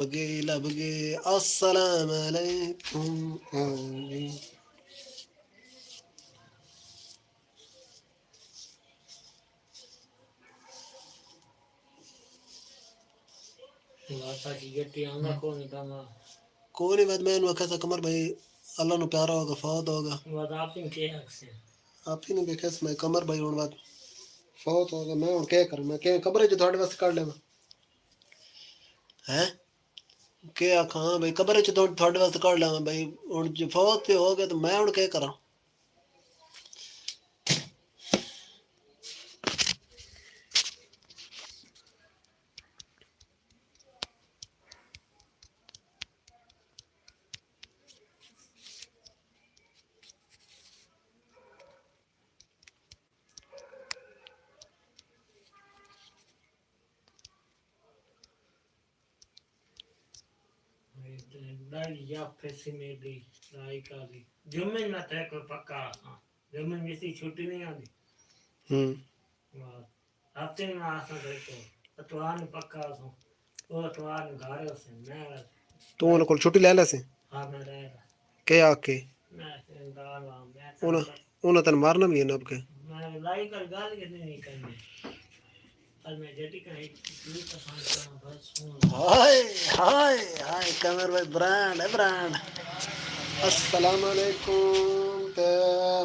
لبگے السلام علیکم کوئی نہیں بات میں نے وقت قمر بھائی اللہ نو پیارا ہوگا فوت ہوگا آپ ہی نے دیکھا میں قمر بھائی ہوں بات فوت ہوگا میں ہوں کیا کروں میں کہ قبر جو تھوڑے واسطے کر لے ہیں کہ آکھاں بھائی قبر چ تھوڑے واسطے کر لے بھائی ہن جو فوت ہو گئے تو میں ہن کیا کراں تو انہوں کو چھٹی لے لے سے کہ آ کے انہوں تن مارنا بھی ہے نا اب کے ہائے ہائے ہائے قمر بھائی برانڈ ہے برانڈ السلام علیکم تے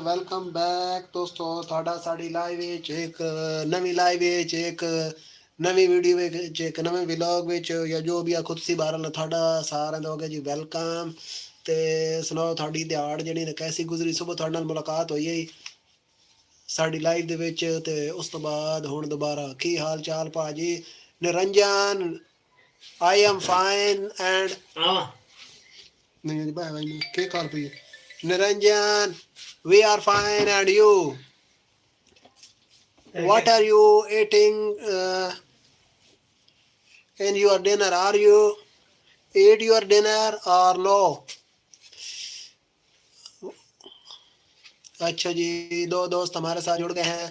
ویلکم بیک دوستو تھوڑا ساڑی لائیو وچ ایک نویں لائیو وچ ایک نویں ویڈیو وچ ایک نویں ولاگ وچ یا جو بھی خود سی بہرحال تھوڑا سارے لوگ جی ویلکم تے سناؤ تھوڑی دیہاڑ جڑی نے کیسی گزری صبح تھوڑے نال ملاقات ہوئی ہے ساڑی لائیو دے وچ تے اس تو بعد ہن دوبارہ کی حال چال پاجی Niranjan I am fine and نہیں بھائی بھائی کیا کار پئی Niranjan we are fine and you what are you eating in your dinner are you eat your dinner or no اچھا جی دو دوست ہمارے ساتھ جڑ گئے ہیں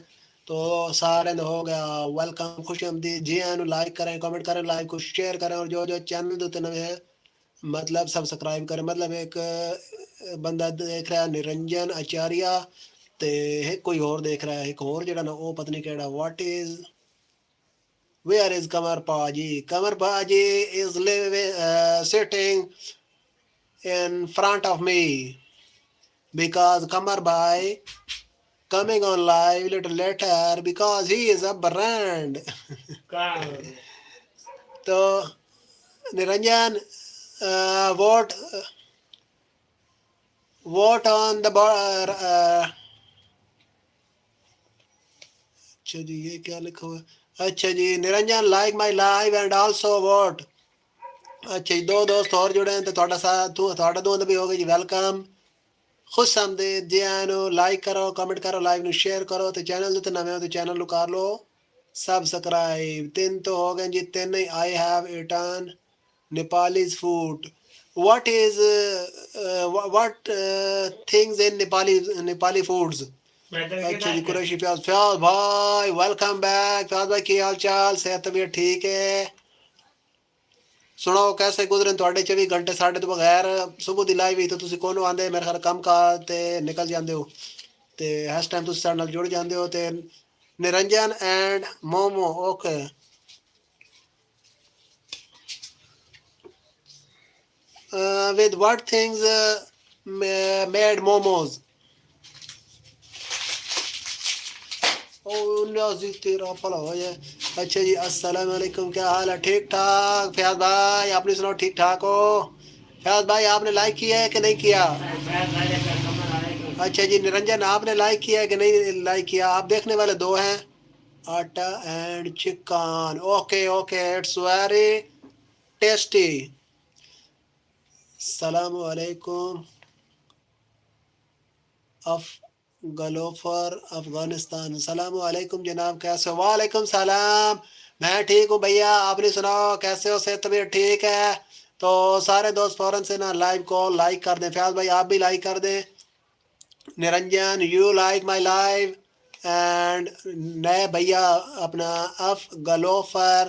تو سارے ہو گیا ویلکم خوش آمدید جی اینو لائک کریں کمنٹ کریں لائک کو شیئر کریں اور جو چینل دوتے نوے ہے مطلب سبسکرائب کریں مطلب ایک بندہ دیکھ رہا ہے نرنجن اچاریہ تے ایک کوئی اور دیکھ رہا ہے ایک اور جڑا نا وہ پتہ نہیں کیڑا what is where is Qamar پاجی is sitting in front of me because Kamar Bhai coming on live little later because he is a brand. So Niranjan, vote on the اچھا جی یہ کیا لکھا ہوا ہے اچھا جی Niranjan like my live and also vote اچھا جی دو دوست اور جڑے ہیں تو تھوڑا ساتھ تھوڑا دو بھی ہو گئی جی ویلکم خوش آمدید جی اینو لائک کرو کمنٹ کرو لائیو نو شیئر کرو تو چینل تے نویں ہو تو چینل نو کر لو سبسکرائب تین تو ہو گئے جی تین I have eaten Nepalese food what is what things in Nepali foods اچھا جی قریشی فیاض بھائی ویلکم بیک فیاض بھائی کی حال چال صحت طبیعت ٹھیک ہے سناؤ کیسے گزرے تھوڑے 24 گھنٹے ساڈے تو بغیر صبح دی لائی ہوئی تو تسی کونوں آندے میرے خیال کم کا تے نکل جاندے ہو تے اس ٹائم تسی ساڈے نال جڑ جاندے ہو تے Niranjan and momo okay with what things made momos او نیازی تیرا پلا ہو جائے اچھا جی السلام علیکم کیا حال ہے ٹھیک ٹھاک فیاض بھائی آپ نے سناؤ ٹھیک ٹھاک ہو فیاض بھائی آپ نے لائک کیا ہے کہ نہیں کیا اچھا جی نرنجن آپ نے لائک کیا ہے کہ نہیں لائک کیا آپ دیکھنے والے دو ہیں آٹا and chicken okay okay it's very tasty السلام علیکم گلوفر افغانستان السلام علیکم جناب کیسے ہو وعلیکم السلام میں ٹھیک ہوں بھیا آپ نے سناؤ کیسے ہو صحت طبیعت ٹھیک ہے تو سارے دوست فوراً سے نا لائیو کو لائک کر دیں فیاض بھائی آپ بھی لائک کر دیں Niranjan you like my live and نئے بھیا اپنا گلوفر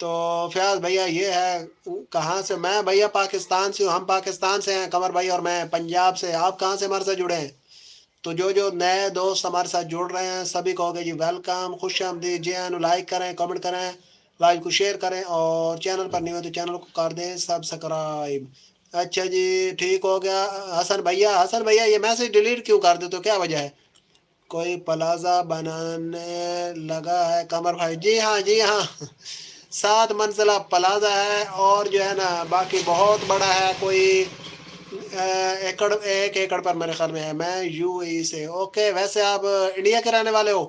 تو فیاض بھیا یہ ہے کہاں سے؟ میں بھیا پاکستان سے ہوں، ہم پاکستان سے ہیں قمر بھائی، اور میں پنجاب سے۔ آپ کہاں سے ہمارے ساتھ جڑے ہیں؟ تو جو نئے دوست ہمارے ساتھ جڑ رہے ہیں سبھی کو ہوگے جی ویلکم، خوش آمدید جی ہیں، لائک کریں، کمنٹ کریں، لائک کو شیئر کریں، اور چینل پر نہیں ہو تو چینل کو کر دیں سبسکرائب۔ اچھا جی ٹھیک ہو گیا۔ حسن بھیا یہ میسج ڈیلیٹ کیوں کر دے تو کیا وجہ ہے؟ کوئی پلازا بنانے لگا ہے قمر بھائی؟ جی ہاں جی ہاں 7 منزلہ پلازا ہے، اور جو ہے نا باقی بہت بڑا ہے، کوئی ایک ایکڑ پر میرے خیال میں ہے۔ میں یو اے سے۔ اوکے، ویسے آپ انڈیا کے رہنے والے ہو؟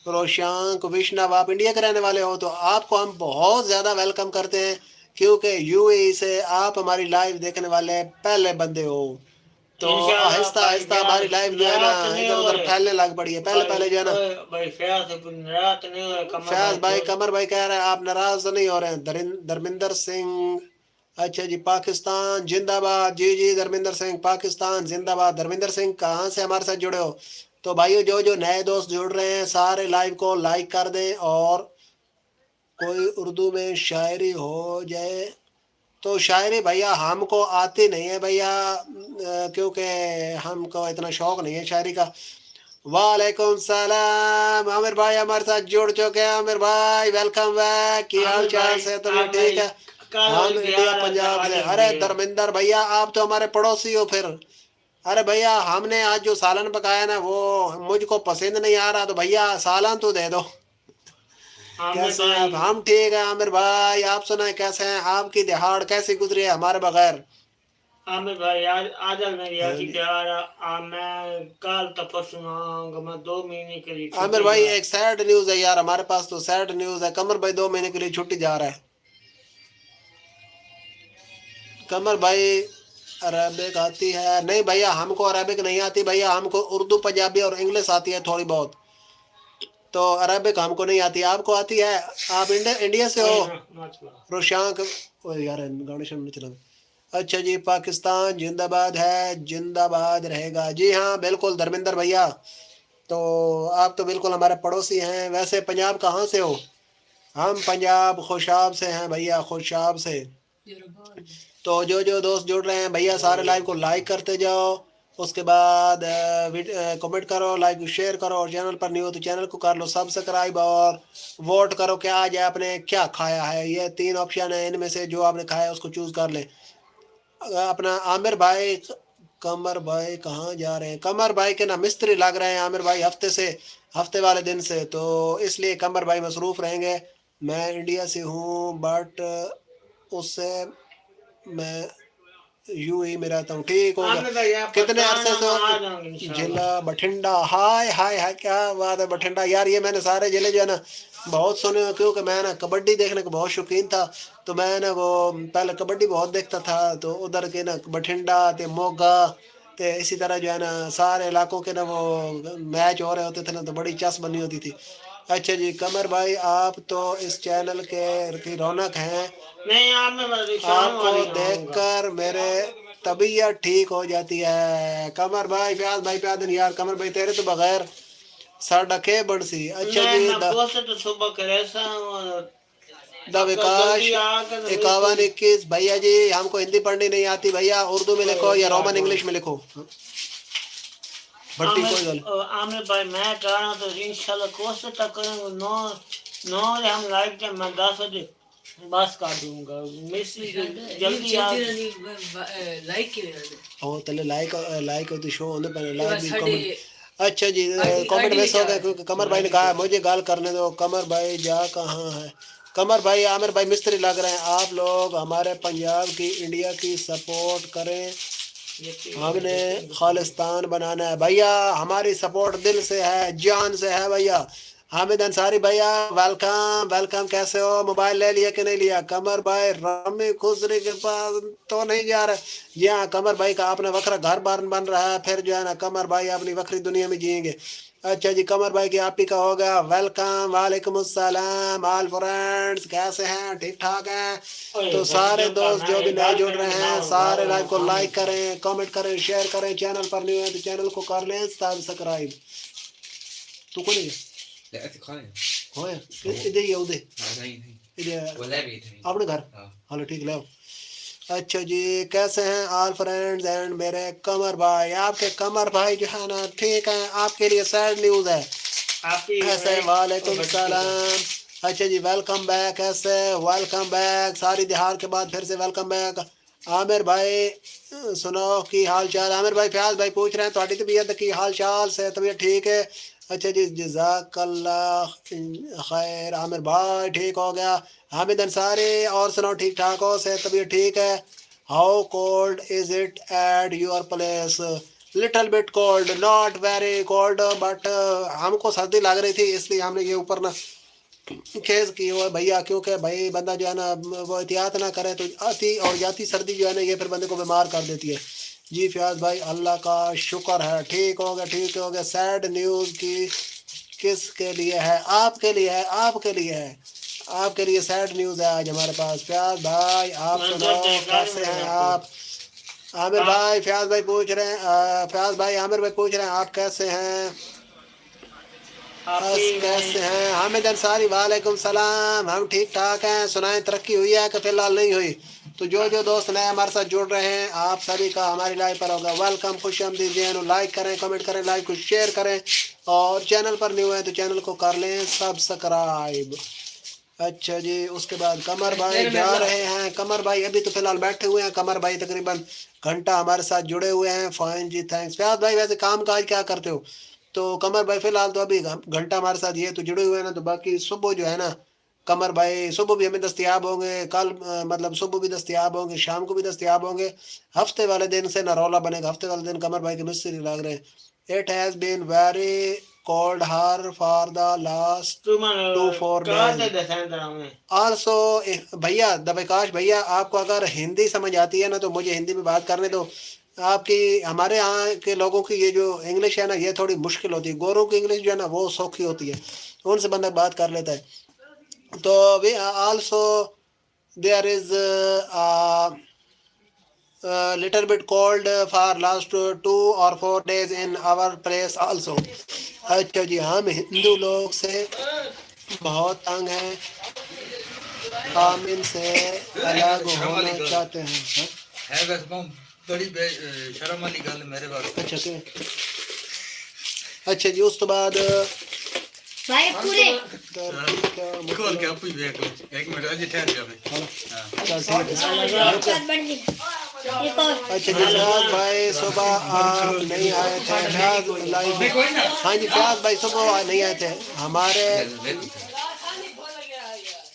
روشانک وشنو آپ انڈیا کے رہنے والے ہو، تو آپ کو ہم بہت زیادہ ویلکم کرتے ہیں، کیونکہ یو اے سے آپ ہماری لائیو دیکھنے والے پہلے بندے ہو۔ تو انشاءاللہ آہستہ بھائی آہستہ ہماری لائف جو ہے نا ناراض نہیں ادھر ہو ادھر رہے پھیلنے لگ پڑی ہے۔ پہلے پہلے جو ہے نا بھائی فیاض ناراض نہیں ہو رہے کمر فیاض بھائی، بھائی قمر بھائی کہہ رہے ہیں آپ ناراض نہیں ہو رہے ہیں۔ دھرمندر سنگھ، اچھا جی پاکستان زندہ باد، جی جی دھرمندر سنگھ پاکستان زندہ باد۔ دھرمندر سنگھ کہاں سے ہمارے ساتھ جڑے ہو؟ تو بھائیو جو نئے دوست جڑ رہے ہیں سارے لائیو کو لائک کر دیں، اور کوئی اردو میں شاعری ہو جائے تو شاعری بھیا ہم کو آتی نہیں ہے بھیا، کیونکہ ہم کو اتنا شوق نہیں ہے شاعری کا۔ وعلیکم السلام عامر بھائی ہمارے ساتھ جڑ چکے ہیں۔ عامر بھائی ویلکم بیک، کی حال عامر چال بھائی سے؟ تو یہ آپ ٹھیک میری ہے؟ کل ہم والی انڈیا بہار پنجاب آ سے۔ جائیں ارے گے دھرمندر بھیا آپ تو ہمارے پڑوسی ہو پھر۔ ارے بھیا ہم نے آج جو سالن پکایا نا وہ مجھ کو پسند نہیں آ رہا، تو بھیا سالن تو دے دو۔ عامر کیسے ہیں آپ؟ بھائی ہم ٹھیک ہیں عامر بھائی، آپ سنائیں کیسے ہیں؟ آپ کی دہاڑ کیسی گزری ہے ہمارے بغیر؟ عامر بھائی آج میری ہاں آخری جی بہار میں کل تک پرسوں آؤں گا، میں 2 مہینے کے لیے عامر چھٹی بھائی جا ایک سیڈ نیوز ہے یار، ہمارے پاس تو سیڈ نیوز ہے۔ قمر بھائی 2 مہینے کے لیے چھٹی جا رہا ہے۔ قمر بھائی عربک آتی ہے؟ نہیں بھیا ہم کو عربک نہیں آتی بھیا، ہم کو اردو پنجابی اور انگلش آتی ہے تھوڑی بہت، تو عربک ہم کو نہیں آتی۔ آپ کو آتی ہے؟ آپ انڈیا سے ہو؟ روشانک یار گانے شان نہیں چلا۔ اچھا جی پاکستان زندہ باد ہے، زندہ باد رہے گا۔ جی ہاں بالکل دھرمندر بھیا، تو آپ تو بالکل ہمارے پڑوسی ہیں۔ ویسے پنجاب کہاں سے ہو؟ ہم پنجاب خوشاب سے ہیں بھیا، خوشاب سے۔ تو جو دوست جڑ رہے ہیں بھیا سارے لائیو کو لائک کرتے جاؤ، اس کے بعد کمنٹ کرو، لائک شیئر کرو، اور چینل پر نہیں ہو تو چینل کو کر لو سبسکرائب، اور ووٹ کرو کہ آج آپ نے کیا کھایا ہے۔ یہ 3 آپشن ہیں، ان میں سے جو آپ نے کھایا ہے اس کو چوز کر لیں۔ اپنا عامر بھائی، قمر بھائی کہاں جا رہے ہیں؟ قمر بھائی کے نا مستری لگ رہے ہیں عامر بھائی ہفتے والے دن سے، تو اس لیے قمر بھائی مصروف رہیں گے۔ میں انڈیا سے ہوں بٹ اس سے میں یوں ہی میں رہتا ہوں۔ ٹھیک ہوگا۔ عامر بھائی آپ کتنے عرصے بتانا سے میں ہو؟ آ جاؤں گا انشاءاللہ۔ ضلع بٹھنڈا، ہائے ہائے ہائے کیا بات ہے بٹھنڈا یار، یہ میں نے سارے ضلع جو ہے نا بہت سنے ہیں، کیونکہ میں نا کبڈی دیکھنے کا بہت شوقین تھا، تو میں نا وہ پہلے کبڈی بہت دیکھتا تھا، تو ادھر کے نا بٹھنڈا تے موگا تے اسی طرح جو ہے نا سارے علاقوں کے نا وہ میچ ہو رہے ہوتے تھے نا، تو بڑی چس بنی ہوتی تھی۔ اچھا جی قمر بھائی آپ تو اس چینل کے کی رونق ہیں، نہیں عامر بھائی شام آپ کو والی آؤں دیکھ گا۔ کر میرے طبیعت ٹھیک ہو جاتی ہے۔ قمر بھائی فیاض بھائی پیادن یار، قمر بھائی تیرے تو بغیر ساڈا کے بڑسی۔ اچھا نہیں جی میں کوشش تو صبح کرے سا ہوں، دا اگر وکاش جلدی آ کر 5121 بھیا جی ہم کو ہندی پڑھنی نہیں آتی بھیا، اردو میں لکھو یا رومن انگلش میں لکھو۔ بھٹی کوئی گل عامر بھائی میں کہہ رہا ہوں تو انشاءاللہ کوشش تک کریں گے، 9 ہم لائف ٹائم میں 10 بجے بس کر دوں گا، میسج جلدی لائک او تلے لائک ہوتی شو ہونے پر لائک بھی کمنٹ۔ اچھا جی کمنٹ مس ہو گئے کیونکہ قمر بھائی نے کہا مجھے گال کرنے دو۔ قمر بھائی جا کہاں ہے؟ قمر بھائی عامر بھائی مستری لگ رہے ہیں۔ آپ لوگ ہمارے پنجاب کی انڈیا کی سپورٹ کریں، ہم نے خالصتان بنانا ہے بھیا، ہماری سپورٹ دل سے ہے، جان سے ہے بھیا۔ حامد انصاری بھیا ویلکم ویلکم، کیسے ہو؟ موبائل لے لیا کہ نہیں لیا؟ قمر بھائی رمی خسری کے پاس تو نہیں جا رہے؟ جی ہاں قمر بھائی کا اپنا وکرا گھر بار بن رہا ہے، پھر جو ہے نا قمر بھائی اپنی وکری دنیا میں جئیں گے۔ اچھا جی قمر بھائی کی آپ ہی کا ہوگا ویلکم، وعلیکم السلام آل فرینڈز، کیسے ہیں؟ ٹھیک ٹھاک ہیں؟ تو سارے دوست جو بھی نئے جڑ رہے ہیں سارے لائیو کو لائک کریں، کمنٹ کریں، شیئر کریں، چینل پر نہیں ہوئے تو چینل کو کر لیں سبسکرائب۔ تو کو نہیں ہے ہوئے ادھر ہی ادھر اپنے گھر ہلو ٹھیک لو اچھا جی کیسے ہیں آل فرینڈز اینڈ میرے قمر بھائی آپ کے قمر بھائی جو ہے نا ٹھیک ہے آپ کے لیے سیڈ نیوز ہے ایسے وعلیکم السلام اچھا جی ویلکم بیک ایسے ویلکم بیک ساری دہار کے بعد پھر سے ویلکم بیک عامر بھائی سنو کی حال چال عامر بھائی فیاض بھائی پوچھ رہے ہیں تھوڑی طبیعت کی حال چال سے طبیعت ٹھیک ہے اچھا جی جزاک اللہ خیر عامر بھائی ٹھیک ہو گیا حامد انصاری اور سنو ٹھیک ٹھاک ہو سے طبیعت ٹھیک ہے how cold is it at your place little bit cold not very cold but ہم کو سردی لگ رہی تھی اس لیے ہم نے یہ اوپر نہ کھیز کی ہوا بھیا کیونکہ بھائی بندہ جو ہے نا وہ احتیاط نہ کرے تو آتی اور جاتی سردی جو ہے نا یہ پھر بندے کو بیمار کر دیتی ہے جی فیاض بھائی اللہ کا شکر ہے ٹھیک ہو گیا سیڈ نیوز کی کس کے لیے ہے آپ کے لیے ہے آپ کے لیے ہے آپ کے لیے سیڈ نیوز ہے آج ہمارے پاس فیاض بھائی آپ سناؤ کیسے ہیں آپ عامر بھائی فیاض بھائی پوچھ رہے ہیں فیاض بھائی عامر بھائی پوچھ رہے ہیں آپ کیسے ہیں کیسے ہیں حامد انصاری وعلیکم السلام ہم ٹھیک ٹھاک ہیں سنائیں ترقی ہوئی ہے کہ فی الحال نہیں ہوئی تو جو دوست نئے ہمارے ساتھ جڑ رہے ہیں آپ سبھی کا ہماری لائف پر ہوگا ویلکم خوش آمدید لائک کریں کمنٹ کریں لائک کو شیئر کریں اور چینل پر نیو ہیں تو چینل کو کر لیں سبسکرائب اچھا جی اس کے بعد قمر بھائی جا رہے ہیں قمر بھائی ابھی تو فی الحال بیٹھے ہوئے ہیں قمر بھائی تقریباً گھنٹہ ہمارے ساتھ جڑے ہوئے ہیں فائن جی تھینکس فیاض بھائی ویسے کام کاج کیا کرتے ہو تو قمر بھائی فی الحال تو ابھی گھنٹہ ہمارے ساتھ یہ تو جڑے ہوئے ہیں نا تو باقی صبح جو ہے نا قمر بھائی صبح بھی ہمیں دستیاب ہوں گے کل مطلب صبح بھی دستیاب ہوں گے شام کو بھی دستیاب ہوں گے ہفتے والے دن سے نہ رولا بنے گا ہفتے والے دن قمر بھائی کے مستری لگ رہے ہیں it has been very cold here for the last 2-4 days also بھیا دبیکاش بھیا آپ کو اگر ہندی سمجھ آتی ہے نا تو مجھے ہندی میں بات کرنے دو آپ کی ہمارے یہاں کے لوگوں کی یہ جو انگلش ہے نا یہ تھوڑی مشکل ہوتی ہے گوروں کی انگلش جو ہے نا وہ سوکھی ہوتی ہے ان سے بندہ بات کر لیتا ہے تو we also there is little bit cold for last 2 or 4 days in our place also اچھا جی ہم ہندو لوگ سے بہت تنگ ہیں آمین سے الگ ہونا چاہتے ہیں بڑی شرم والی گل میرے بارے اچھا جی اس تو بعد بھائی پورے کھول کے اپ ہی دیکھ لو ایک منٹ اجے ٹھہر جا بھائی اچھا جی فیاض بھائی صبح آپ نہیں آئے تھے ہاں جی فیاض بھائی صبح نہیں آئے تھے ہمارے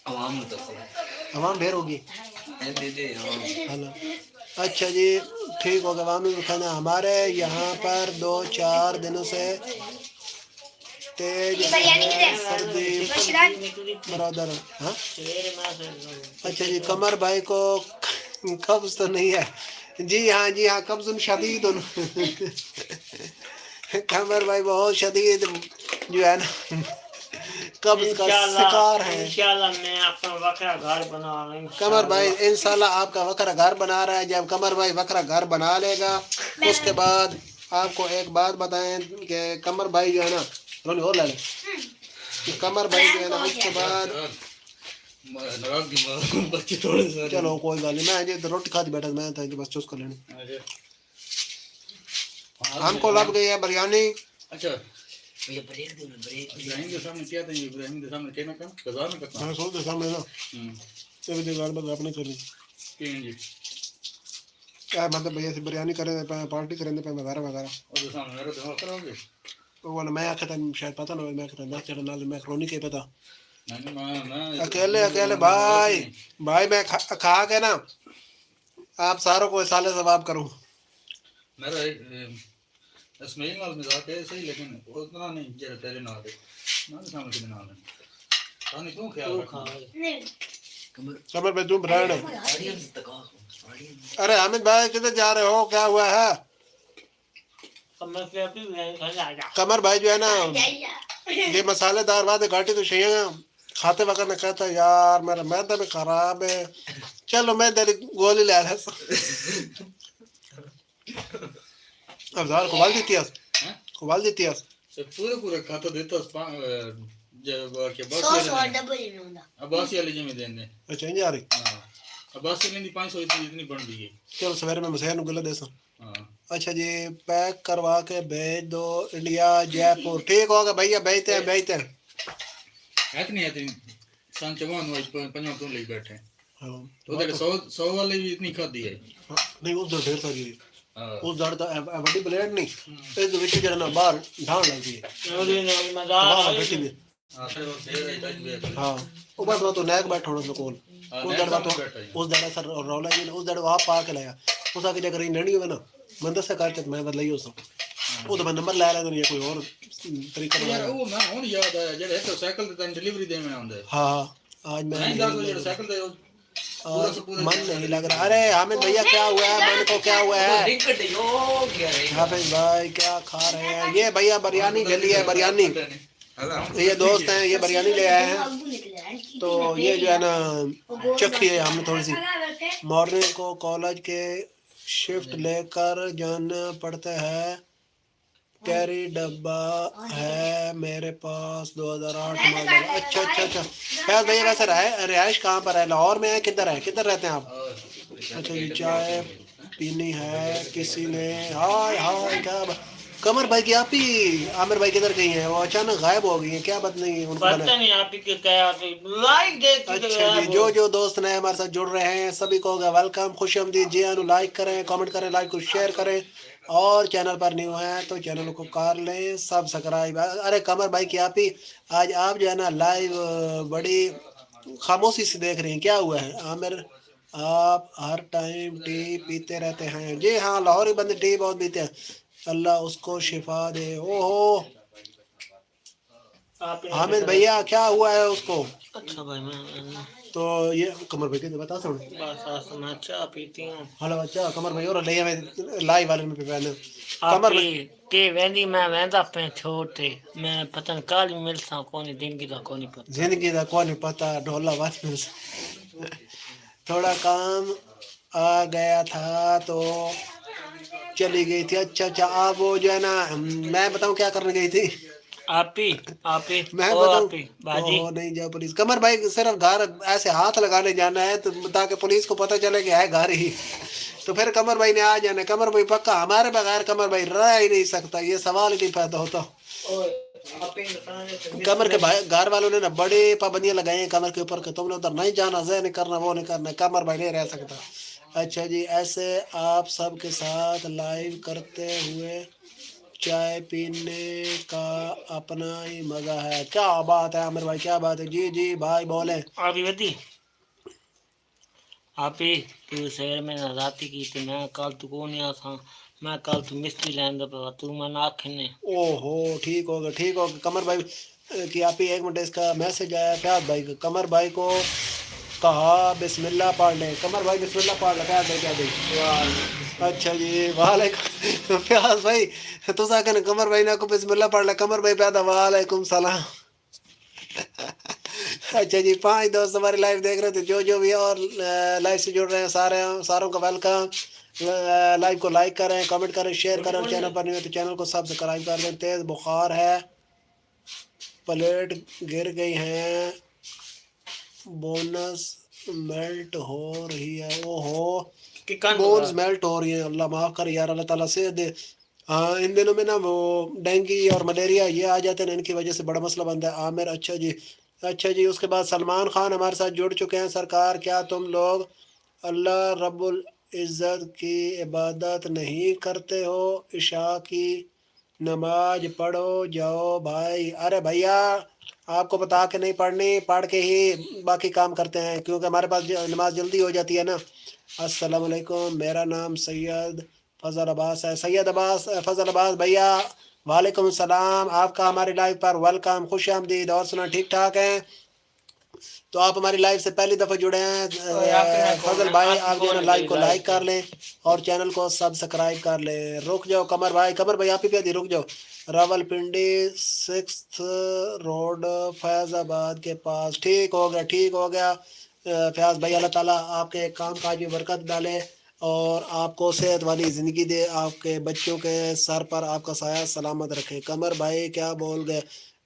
عوام ڈھیر ہوگی اچھا جی ٹھیک ہوگا عوامی کھانا ہمارے یہاں پر 2-4 دنوں سے تیز سردی برادر ہاں اچھا جی قمر بھائی کو قبض تو نہیں ہے جی ہاں قبض شدید قمر بھائی بہت شدید جو ہے نا قبض کا شکار ہے انشاءاللہ میں اپنا وکرا گھر بنا رہا ہوں قمر بھائی انشاءاللہ آپ کا وکرا گھر بنا رہا ہے جب قمر بھائی وکرا گھر بنا لے گا اس کے بعد آپ کو ایک بات بتائیں کہ قمر بھائی جو ہے نا رونی اور لے لیں قمر بھائی جو ہے نا اس کے بعد چلو کوئی گل نہیں میں روٹی کھا بیٹھا میں بس چوس کر لینی ہم کو لگ گئی ہے بریانی اچھا ابراہیم کے سامنے کیا تھا ابراہیم کے سامنے کہنا کام بازار میں کرتا میں سوچ دیتا میں نا یہ بھی گاڑ بات اپنے کری جی کیا مطلب بھیا سے بریانی کریں پارٹی کریں وغیرہ وغیرہ اور سامنے میرا دماغ کرو گے وہ میں آخر تھا شاید پتہ نہ میں آخر نہ چڑھا نہ میں کرونی کے پتا نہیں اکیلے بھائی میں کھا کے نا آپ ساروں کو سالے ثواب کروں میرا اسماعیل نال مزاق ہے صحیح لیکن اتنا نہیں جیسے تیرے نال ہے میں سامنے کتنے نال ہے تانی کیوں خیال رکھنا قمر بھائی تم برانڈ ہے ارے حامد بھائی کدھر جا رہے ہو کیا ہوا ہے قمر بھائی جو ہے نا یہ مسالے دار بات ہے گھاٹی تو چاہیے کھاتے وقت نے کہتا یار میرا معدہ بھی خراب ہے چلو میں تیری گولی لے رہا افضال کو بال دیتی ہے پورے کھاتا دیتا جب کہ سو عباسی ڈبل ہی نہیں ہوندا عباسی والی جمع دین دے اچھا نہیں آ رہی ہاں عباسی والی دی 500 اتنی بن دی ہے چلو سویرے میں مسیح نو گلا دے سا ہاں اچھا جی پیک کروا کے بھیج دو انڈیا جے پور ٹھیک ہوگا بھیا بھیجتے ہیں اتنی سن چوان واج پنجوں تو لے بیٹھے ہاں تو تے 100 والی بھی اتنی کھدی ہے نہیں اس ڈھیر ساری ہاں اس دڑ دا بڑی بلیڈ نہیں اس وچ جڑا باہر ڈھان لگی ہے نوری نے مزار واہ آئی بیٹھی نا بھی ہاں پھر وہ دے رہی تج بھی ہاں وہ بس وہ تو نیک بیٹھا ہونا اس کول اس دڑ تو اس دڑ سر رولا جی اس دڑ آپ پا کے لایا اس آ کے جے نہیں ہوئے نا میں دسا کر کے میں بدلائی ہو سا وہ تو میں نمبر لے لینا یا کوئی اور طریقہ یار بنایا وہ میں ہن یاد آیا جڑے تو سائیکل تے تن ڈیلیوری دے میں آندا ہے ہاں آج میں نہیں دس جڑے سائیکل تے پورا آج سے پورا من نہیں لگ رہا ارے حامد بھیا کیا ہوا ہے من کو کیا ہوا ہے حافظ بھائی کیا کھا رہے ہیں یہ بھیا بریانی لے لی ہے بریانی یہ دوست ہیں یہ بریانی لے آئے ہیں تو یہ جو ہے نا چکھی ہے ہم نے تھوڑی سی مارننگ کو کالج کے شفٹ لے کر جانا پڑتا ہے کیری ڈبہ ہے میرے پاس 2008 ماڈل اچھا اچھا اچھا فیض بھیا ویسے رہائش کہاں پر ہے لاہور میں ہے کدھر رہتے ہیں آپ اچھا جی چائے پینی ہے کسی نے ہائے ہائے کیا قمر بھائی کی آپ ہی عامر بھائی کدھر گئی ہیں وہ اچانک غائب ہو گئی ہیں کیا بات نہیں ان کو بنا پتہ نہیں آپ ہی کے کیا لائک دیکھتی تو اچھا جی جو دوست نئے ہمارے ساتھ جڑ رہے ہیں سبھی کو ہوگا ویلکم خوش آمدید جی ہاں لائک کریں کامنٹ کریں لائک کو شیئر کریں اور چینل پر نیو ہیں تو چینل کو کر لیں سبسکرائب ارے قمر بھائی کی آپ ہی آج آپ جو ہے نا لائیو بڑی خاموشی سے دیکھ رہی ہیں کیا ہوا ہے عامر آپ ہر ٹائم ٹی پیتے رہتے ہیں جی ہاں لاہوری بندے ٹی بہت پیتے ہیں اللہ اس کو شفا دے او ہو آپ نے حامد بھیا کیا ہوا ہے اس کو اچھا بھائی میں تو یہ قمر بھائی کے بتا سکوں بس میں چاہ پیتی ہوں ہلو اچھا قمر بھائی اور لے میں لائی والے میں پہلے آپ قمر ہی بھائی تے ویندی میں ویندا پہ چھوڑتے میں پتن کال ملسا کونی دن کی دا کونی پتہ زندگی دا کون نہیں پتا ڈھولا بات تھوڑا کام آ گیا تھا تو چلی گئی تھی اچھا اچھا آپ وہ جو ہے نا میں بتاؤں کیا کرنے گئی تھی آپ ہی میں او بتاؤں آپ ہی او باجی ہو نہیں جاؤ پولیس قمر بھائی صرف گھر ایسے ہاتھ لگانے جانا ہے تو تاکہ پولیس کو پتہ چلے کہ ہے گھر ہی تو پھر قمر بھائی نے آ جانا قمر بھائی پکا ہمارے بغیر قمر بھائی رہ ہی نہیں سکتا یہ سوال ہی نہیں پیدا ہوتا کمر کے گھر والوں نے نا بڑی پابندیاں لگائی ہیں کمر کے اوپر کہ تم نے ادھر نہیں جانا نہیں کرنا وہ نہیں کرنا کمر بھائی نہیں رہ سکتا اچھا جی ایسے آپ سب کے ساتھ لائیو کرتے ہوئے چائے پینے کا اپنا ہی مزہ ہے کیا بات ہے عامر بھائی کیا بات ہے جی جی بھائی بولیں آپ ہی ودی آپ ہی تو شہر میں راتی کی تھی میں کل تو کو نہیں آساں میں کل تو مستری لین دا پا تو میں آکھنے او ہو ٹھیک ہوگا قمر بھائی کہ آپ ہی ایک منٹ اس کا میسج آیا فیاض بھائی کو قمر بھائی کو کہا بسم اللہ پڑھ لیں قمر بھائی بسم اللہ پڑھ لیں فیاض بھائی کیا دیں اچھا جی وعلیکم فیاض بھائی تو ساکن قمر بھائی نے کو بسم اللہ پڑھ لیں قمر بھائی پیدا وعلیکم سلام اچھا جی 5 دوست ہماری لائف دیکھ رہے تھے جو بھی اور لائف سے جڑ رہے ہیں ساروں کا ویلکم لائف کو لائک کریں کمنٹ کریں شیئر کریں اور چینل پر نہیں ہو تو چینل کو سبسکرائب کر دیں تیز بخار ہے پلیٹ گر گئی ہیں بونس میلٹ ہو رہی ہے او ہو ککن بونس میلٹ ہو رہی ہیں اللہ معاف کر یار اللہ تعالیٰ سے دے ہاں ان دنوں میں نا وہ ڈینگی اور ملیریا یہ آ جاتے ہیں ان کی وجہ سے بڑا مسئلہ بنتا ہے عامر اچھا جی اس کے بعد سلمان خان ہمارے ساتھ جڑ چکے ہیں سرکار کیا تم لوگ اللہ رب العزت کی عبادت نہیں کرتے ہو عشاء کی نماز پڑھو جاؤ بھائی ارے بھیا آپ کو بتا کے نہیں پڑھنی پڑھ کے ہی باقی کام کرتے ہیں کیونکہ ہمارے پاس نماز جلدی ہو جاتی ہے نا السلام علیکم میرا نام سید فضل عباس ہے سید عباس فضل عباس بھیا وعلیکم السلام آپ کا ہماری لائف پر ویلکم خوش آمدید اور سنا ٹھیک ٹھاک ہیں تو آپ ہماری لائف سے پہلی دفعہ جڑے ہیں فضل بھائی آپ جو ہے نا لائف کو لائک کر لیں اور چینل کو سبسکرائب کر لیں رک جاؤ قمر بھائی آپ ہی پہ رک جاؤ راول پنڈی 6 روڈ فیض آباد کے پاس ٹھیک ہو گیا فیاض بھائی اللہ تعالیٰ آپ کے کام کاج میں برکت ڈالے اور آپ کو صحت والی زندگی دے آپ کے بچوں کے سر پر آپ کا سایہ سلامت رکھے قمر بھائی کیا بول گئے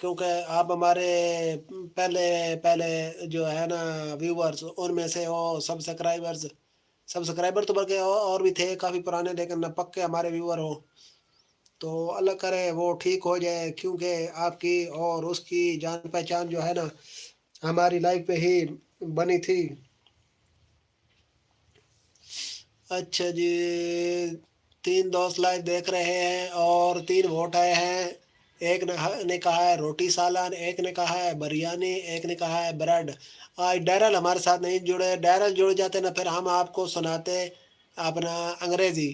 کیونکہ آپ ہمارے پہلے پہلے جو ہے نا ویورز ان میں سے ہو، سبسکرائبر تو بلکہ اور بھی تھے کافی پرانے، لیکن پکے ہمارے ویور ہو، تو اللہ کرے وہ ٹھیک ہو جائے، کیونکہ آپ کی اور اس کی جان پہچان جو ہے نا ہماری لائف پہ ہی بنی تھی۔ اچھا جی، 3 دوست لائیو دیکھ رہے ہیں اور 3 ووٹ آئے ہیں۔ ایک نے کہا ہے روٹی سالن، ایک نے کہا ہے بریانی، ایک نے کہا ہے بریڈ۔ آج ڈیرل ہمارے ساتھ نہیں جڑے، ڈیرل جڑ جاتے نا پھر ہم آپ کو سناتے اپنا انگریزی۔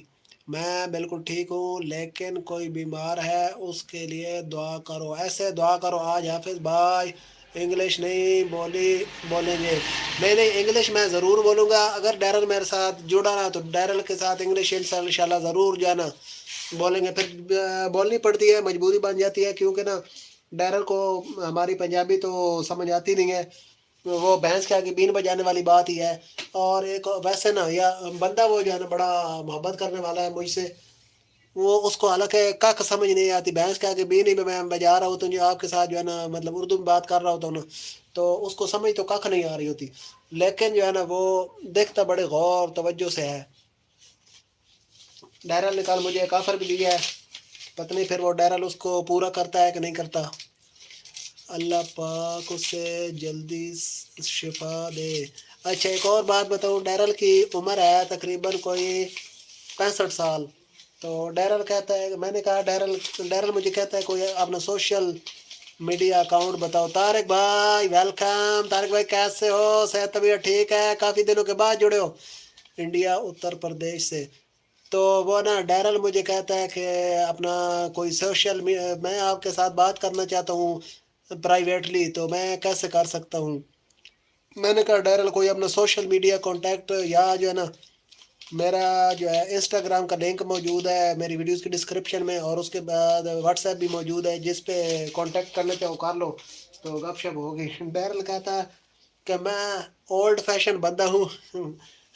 میں بالکل ٹھیک ہوں، لیکن کوئی بیمار ہے اس کے لیے دعا کرو، ایسے دعا کرو۔ آج حافظ بھائی انگلش نہیں بولیں گے؟ نہیں انگلش میں ضرور بولوں گا، اگر ڈیرل میرے ساتھ جڑا نا تو ڈیرل کے ساتھ انگلش انشاءاللہ ضرور جانا بولیں گے، پھر بولنی پڑتی ہے، مجبوری بن جاتی ہے، کیونکہ نا ڈیرل کو ہماری پنجابی تو سمجھ آتی نہیں ہے، وہ بھینس کے آگے بین بجانے والی بات ہی ہے۔ اور ایک ویسے نا یا بندہ وہ جو ہے نا بڑا محبت کرنے والا ہے مجھ سے، وہ اس کو حالانکہ کک سمجھ نہیں آتی، بھینس کے آگے بین ہی میں بجا رہا ہوتا ہوں جو آپ کے ساتھ جو ہے نا مطلب اردو میں بات کر رہا ہوتا ہوں نا، تو اس کو سمجھ تو کک نہیں آ رہی ہوتی، لیکن جو ہے نا وہ دیکھتا بڑے غور توجہ سے ہے۔ ڈیرل نے کل مجھے ایک آفر بھی دیا ہے، پتہ نہیں پھر وہ ڈیرل اس کو پورا کرتا ہے کہ نہیں کرتا۔ اللہ پاک اسے جلدی شفا دے۔ اچھا ایک اور بات بتاؤں، ڈیرل کی عمر ہے تقریباً کوئی 65 سال۔ تو ڈیرل کہتا ہے، میں نے کہا ڈیرل مجھے کہتا ہے کوئی اپنا سوشل میڈیا اکاؤنٹ بتاؤ۔ طارق بھائی ویلکم، طارق بھائی کیسے ہو؟ صحت طبیعت ٹھیک ہے؟ کافی دنوں کے بعد جڑے ہو انڈیا اتر پردیش سے۔ تو وہ نا ڈیرل مجھے کہتا ہے کہ اپنا کوئی سوشل میں آپ کے ساتھ بات کرنا چاہتا ہوں پرائیویٹلی، تو میں کیسے کر سکتا ہوں؟ میں نے کہا ڈیرل کوئی اپنا سوشل میڈیا کانٹیکٹ یا جو ہے نا میرا جو ہے انسٹاگرام کا لنک موجود ہے میری ویڈیوز کی ڈسکرپشن میں، اور اس کے بعد واٹس ایپ بھی موجود ہے، جس پہ کانٹیکٹ کرنا چاہو کر لو، تو گپ شپ ہوگی۔ ڈیرل کہتا ہے کہ میں اولڈ فیشن بندہ ہوں،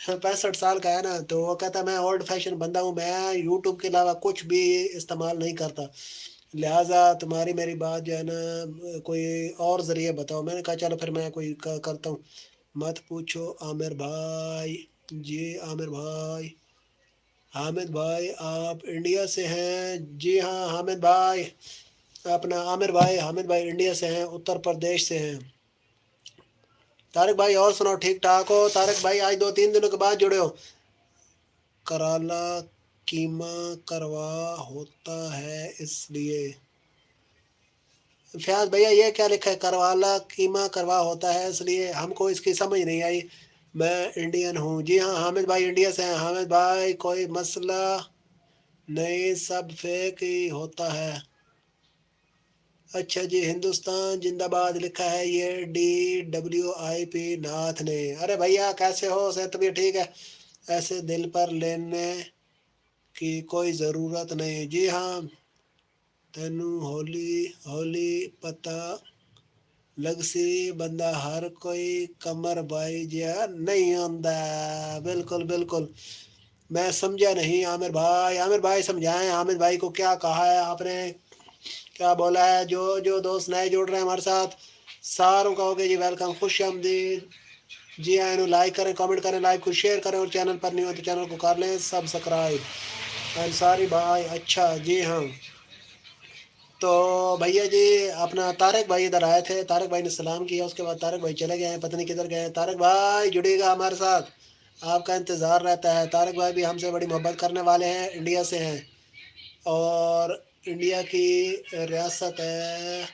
65 سال کا ہے نا، تو وہ کہتا ہے میں اولڈ فیشن بندہ ہوں، میں یوٹیوب کے علاوہ کچھ بھی استعمال نہیں کرتا، لہٰذا تمہاری میری بات جو ہے نا کوئی اور ذریعے بتاؤ۔ میں نے کہا چلو پھر میں کوئی کرتا ہوں۔ مت پوچھو عامر بھائی، جی عامر بھائی، حامد بھائی آپ انڈیا سے ہیں؟ جی ہاں حامد بھائی، اپنا عامر بھائی حامد بھائی انڈیا سے ہیں، اتر پردیش سے ہیں۔ طارق بھائی اور سناؤ ٹھیک ٹھاک ہو؟ طارق بھائی آج 2-3 دنوں کے بعد جڑے ہو۔ کرالا قیمہ کروا ہوتا ہے اس لیے۔ فیاض بھیا یہ کیا لکھا ہے؟ کروالا قیمہ کروا ہوتا ہے اس لیے، ہم کو اس کی سمجھ نہیں آئی۔ میں انڈین ہوں۔ جی ہاں حامد بھائی انڈیا سے ہیں۔ حامد بھائی کوئی مسئلہ نہیں، سب فیک ہی ہوتا ہے۔ اچھا جی، ہندوستان زندہ باد لکھا ہے یہ DWIP ناتھ نے۔ ارے بھیا کیسے ہو؟ صحت طبیعت ٹھیک ہے؟ ایسے دل پر لینے کی کوئی ضرورت نہیں۔ جی ہاں، تینوں ہولی پتہ لگ سی بندہ ہر کوئی کمر بائی جیا نہیں آندا۔ بالکل بالکل، میں سمجھا نہیں عامر بھائی۔ عامر بھائی سمجھائیں عامر بھائی کو کیا کہا ہے آپ نے، کیا بولا ہے؟ جو دوست نئے جڑ رہے ہیں ہمارے ساتھ ساروں کا ہوگے جی ویلکم، خوش آمدید۔ جی ہاں، انہوں لائک کریں، کامنٹ کریں، لائک کو شیئر کریں، اور چینل پر نہیں ہو تو چینل کو کر لیں سبسکرائب۔ انصاری بھائی اچھا جی ہاں۔ تو بھیا جی اپنا طارق بھائی ادھر آئے تھے، طارق بھائی نے سلام کیا، اس کے بعد طارق بھائی چلے گئے ہیں، پتہ نہیں کدھر گئے ہیں۔ طارق بھائی جڑے گا ہمارے ساتھ، آپ کا انتظار رہتا ہے۔ طارق بھائی بھی ہم سے بڑی محبت کرنے والے ہیں، انڈیا سے ہیں، اور انڈیا کی ریاست ہے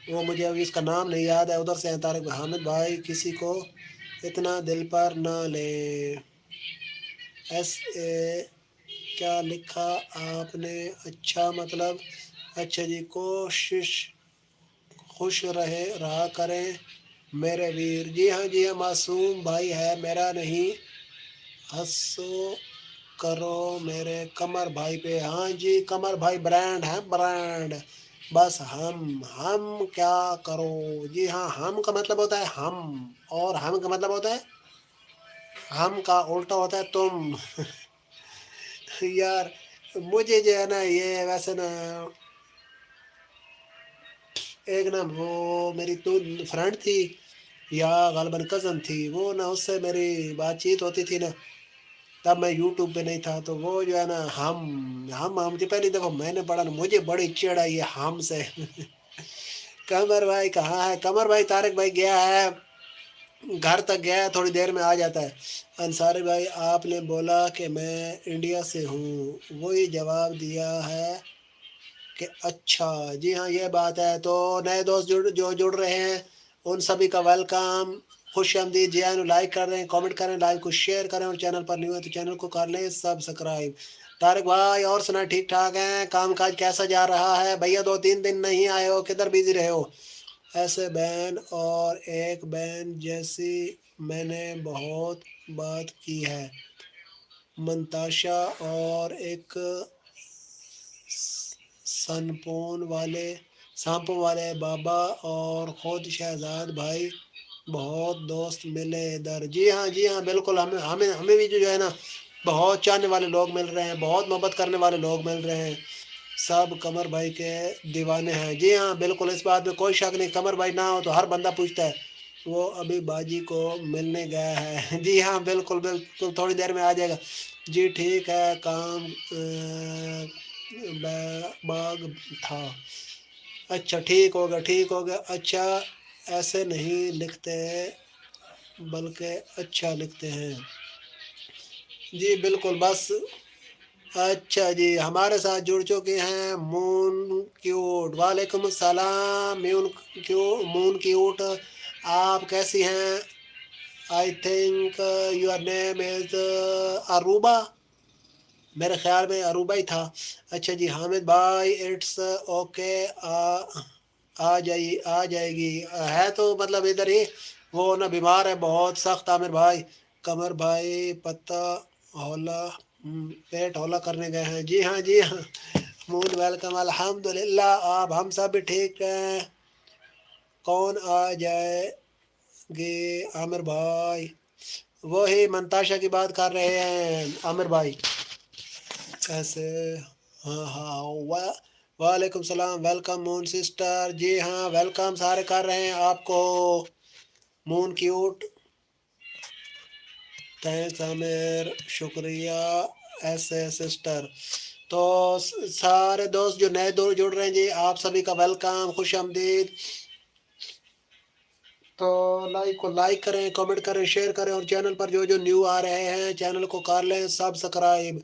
وہ مجھے ابھی اس کا نام نہیں یاد ہے، ادھر سے ہیں طارق بھائی۔ حامد بھائی کسی کو اتنا دل پر نہ لیں۔ کیا لکھا آپ نے؟ اچھا مطلب اچھا جی، خوش رہا کریں میرے ویر۔ جی ہاں معصوم بھائی ہے میرا، نہیں ہنسو کرو میرے قمر بھائی پہ۔ ہاں جی قمر بھائی برانڈ ہے، برانڈ، بس ہم کیا کرو۔ جی ہاں، ہم کا مطلب ہوتا ہے ہم، اور ہم کا مطلب ہوتا ہے ہم کا الٹا ہوتا ہے تم۔ یار مجھے جو ہے نا یہ ویسے نا ایک نا وہ میری تو فرینڈ تھی یا غالباً کزن تھی، وہ نا اس سے میری بات چیت ہوتی تھی نا، تب میں یوٹیوب پہ نہیں تھا، تو وہ جو ہے نا ہم جو پہلی دفعہ میں نے پڑھا نا، مجھے بڑی چڑ آئی ہے ہم سے قمر بھائی کہاں ہے؟ قمر بھائی طارق بھائی گیا ہے گھر تک، گیا ہے، تھوڑی دیر میں آ جاتا ہے۔ انصاری بھائی آپ نے بولا کہ میں انڈیا سے ہوں، وہی جواب دیا ہے کہ اچھا جی ہاں یہ بات ہے۔ تو نئے دوست جو جڑ رہے ہیں ان سبھی کا ویلکم، خوش آمدید۔ جی ہاں لائک کر رہے ہیں، کامنٹ کریں، لائک کو شیئر کریں، اور چینل پر نیو ہے تو چینل کو کر لیں سبسکرائب۔ طارق بھائی اور سنا ٹھیک ٹھاک ہیں؟ کام کاج کیسا جا رہا ہے؟ بھیا 2-3 دن نہیں آئے ہو، کدھر بیزی رہے ہو؟ ایسے بہن اور ایک بہن جیسی میں نے بہت بات کی ہے، منتاشا اور ایک سانپوں والے بابا اور خود شہزاد بھائی، بہت دوست ملے ادھر۔ جی ہاں بالکل، ہمیں بھی جو ہے نا بہت چاہنے والے لوگ مل رہے ہیں، بہت محبت کرنے والے لوگ مل رہے ہیں، سب قمر بھائی کے دیوانے ہیں۔ جی ہاں بالکل، اس بات میں کوئی شک نہیں، قمر بھائی نہ ہو تو ہر بندہ پوچھتا ہے وہ ابھی باجی کو ملنے گیا ہے جی ہاں بالکل تھوڑی دیر میں آ جائے گا۔ جی ٹھیک ہے، کام باغ تھا، اچھا ٹھیک ہوگا، اچھا ایسے نہیں لکھتے بلکہ اچھا لکھتے ہیں۔ جی بالکل بس، اچھا جی ہمارے ساتھ جڑ چکے ہیں مون کیوٹ، وعلیکم السلام مون کیوٹ، آپ کیسی ہیں؟ آئی تھنک یور نیم از اروبا، میرے خیال میں عروبہ ہی تھا۔ اچھا جی حامد بھائی اٹس اوکے، آ جائے گی، ہے تو مطلب ادھر ہی، وہ نا بیمار ہے بہت سخت عامر بھائی۔ قمر بھائی پتہ ہولا پیٹ ہولا کرنے گئے ہیں، جی ہاں مون ویلکم، الحمدللہ آپ ہم سب بھی ٹھیک ہیں۔ کون آ جائے گے عامر بھائی؟ وہی منتاشا کی بات کر رہے ہیں عامر بھائی۔ ایسے ہاں وعلیکم السلام، ویلکم مون سسٹر، جی ہاں ویلکم سارے کر رہے ہیں آپ کو، مون کیوٹ، تھینکس عامر، شکریہ ایسے سسٹر۔ تو سارے دوست جو نئے دور جڑ رہے ہیں جی آپ سبھی کا ویلکم، خوش آمدید۔ تو لائک کریں، کامنٹ کریں، شیئر کریں، اور چینل پر جو نیو آ رہے ہیں چینل کو کر لیں سبسکرائب۔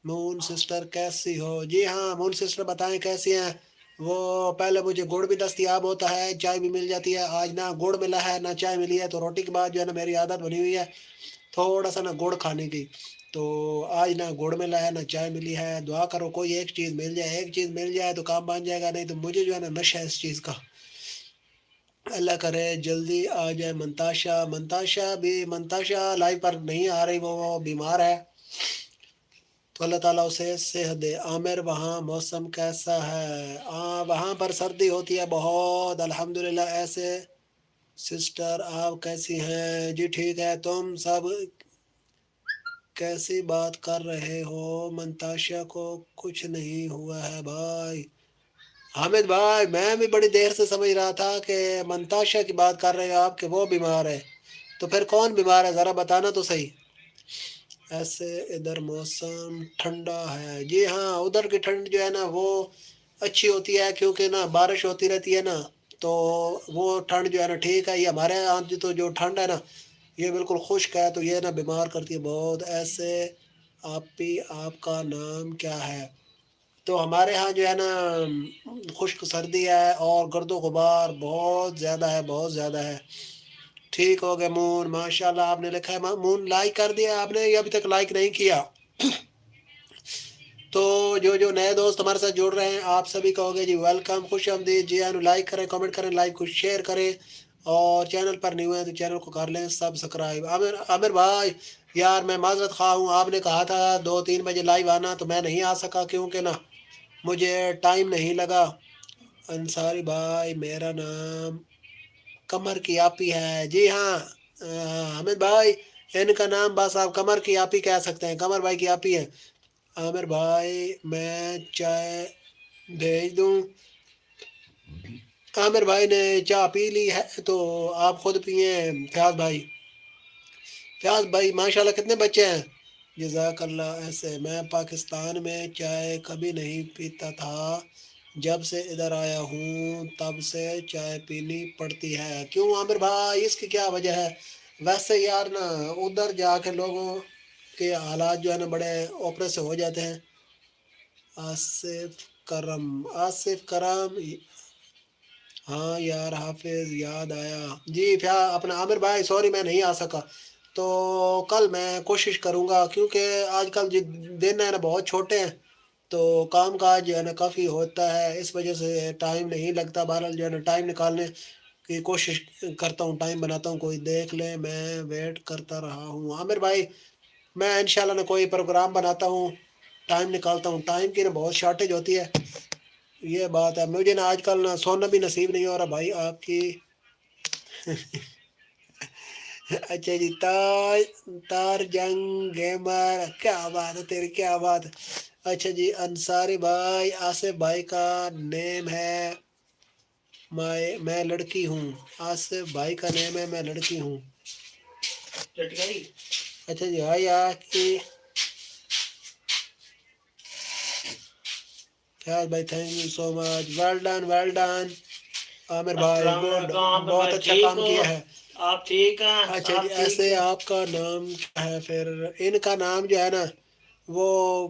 مون سسٹر کیسی ہو؟ جی ہاں مون سسٹر بتائیں کیسی ہیں؟ وہ پہلے مجھے گڑ بھی دستیاب ہوتا ہے، چائے بھی مل جاتی ہے، آج نہ گڑ ملا ہے نہ چائے ملی ہے، تو روٹی کے بعد جو ہے نا میری عادت بنی ہوئی ہے تھوڑا سا نا گڑ کھانے کی، تو آج نہ گڑ ملا ہے نہ چائے ملی ہے، دعا کرو کوئی ایک چیز مل جائے تو کام بن جائے گا، نہیں تو مجھے جو ہے نا نشہ ہے اس چیز کا، اللہ کرے جلدی آ جائے۔ منتاشا لائف پر نہیں آ رہی، وہ بیمار ہے، تو اللہ تعالیٰ اسے صحت دے۔ عامر وہاں موسم کیسا ہے؟ وہاں پر سردی ہوتی ہے بہت الحمدللہ۔ ایسے سسٹر آپ کیسی ہیں؟ جی ٹھیک ہے، تم سب کیسی بات کر رہے ہو؟ منتاشا کو کچھ نہیں ہوا ہے بھائی؟ حامد بھائی میں بھی بڑی دیر سے سمجھ رہا تھا کہ منتاشا کی بات کر رہے ہو آپ کہ وہ بیمار ہے، تو پھر کون بیمار ہے ذرا بتانا تو صحیح۔ ایسے ادھر موسم ٹھنڈا ہے، جی ہاں ادھر کی ٹھنڈ جو ہے نا وہ اچھی ہوتی ہے، کیونکہ نا بارش ہوتی رہتی ہے نا، تو وہ ٹھنڈ جو ہے نا ٹھیک ہے۔ یہ ہمارے یہاں تو جو ٹھنڈ ہے نا یہ بالکل خشک ہے، تو یہ نا بیمار کرتی ہے بہت۔ ایسے آپ کا نام کیا ہے؟ تو ہمارے ہاں جو ہے نا خشک سردی ہے اور گرد و غبار بہت زیادہ ہے۔ ٹھیک ہو گئے مون، ماشاءاللہ آپ نے لکھا ہے مون لائک کر دیا آپ نے یا ابھی تک لائک نہیں کیا؟ تو جو نئے دوست ہمارے ساتھ جڑ رہے ہیں آپ سبھی کا ہو گیا جی ویلکم، خوش آمدید۔ جی ہاں لائک کریں، کامنٹ کریں، لائک کو شیئر کریں، اور چینل پر نیو ہے تو چینل کو کر لیں سبسکرائب۔ عامر بھائی یار میں معذرت خواہ ہوں، آپ نے کہا تھا 2-3 بجے لائیو آنا، تو میں نہیں آ سکا کیونکہ نا مجھے ٹائم نہیں لگا۔ انصاری بھائی میرا نام قمر کی آپی ہے، جی ہاں حامد بھائی ان کا نام بس آپ قمر کی آپی کہہ سکتے ہیں، قمر بھائی کی آپی ہے۔ عامر بھائی میں چائے بھیج دوں؟ عامر بھائی نے چائے پی لی ہے تو آپ خود پئیں فیاض بھائی. فیاض بھائی ماشاءاللہ کتنے بچے ہیں؟ جزاک اللہ. ایسے میں پاکستان میں چائے کبھی نہیں پیتا تھا، جب سے ادھر آیا ہوں تب سے چائے پینی پڑتی ہے. کیوں عامر بھائی، اس کی کیا وجہ ہے؟ ویسے یار نا ادھر جا کے لوگوں کے حالات جو ہے نا بڑے اوپرے سے ہو جاتے ہیں. آصف کرم، ہاں یار حافظ یاد آیا. جی اپنا عامر بھائی سوری میں نہیں آ سکا، تو کل میں کوشش کروں گا، کیونکہ آج کل دن ہے نا بہت چھوٹے ہیں تو کام کاج جو ہے نا کافی ہوتا ہے، اس وجہ سے ٹائم نہیں لگتا. بہرحال جو ہے نا ٹائم نکالنے کی کوشش کرتا ہوں، ٹائم بناتا ہوں. کوئی دیکھ لے، میں ویٹ کرتا رہا ہوں. عامر بھائی میں انشاءاللہ نا کوئی پروگرام بناتا ہوں، ٹائم نکالتا ہوں. ٹائم کی نا بہت شارٹیج ہوتی ہے، یہ بات ہے. مجھے نا آج کل نا سونا بھی نصیب نہیں ہو رہا بھائی آپ کی. اچھا جی، تار جنگ گیمر، کیا بات ہے تیری، کیا بات ہے. اچھا جی، انصاری بھائی، آصف بھائی کا نیم ہے میں لڑکی ہوں. آصف بھائی کا نیم ہے میں لڑکی ہوں. اچھا جی، ہائی کی فیاض بھائی thank you so much, well done well done. Aamir بھائی السلام گڈ، علیکم عامر بہت بھائی، اچھا ٹھیک کام ہو؟ کیا ہے. آپ ٹھیک ہیں؟ اچھا جی، آپ ٹھیک ایسے ہیں؟ آپ کا نام کیا ہے؟ پھر ان کا نام جو ہے نا وہ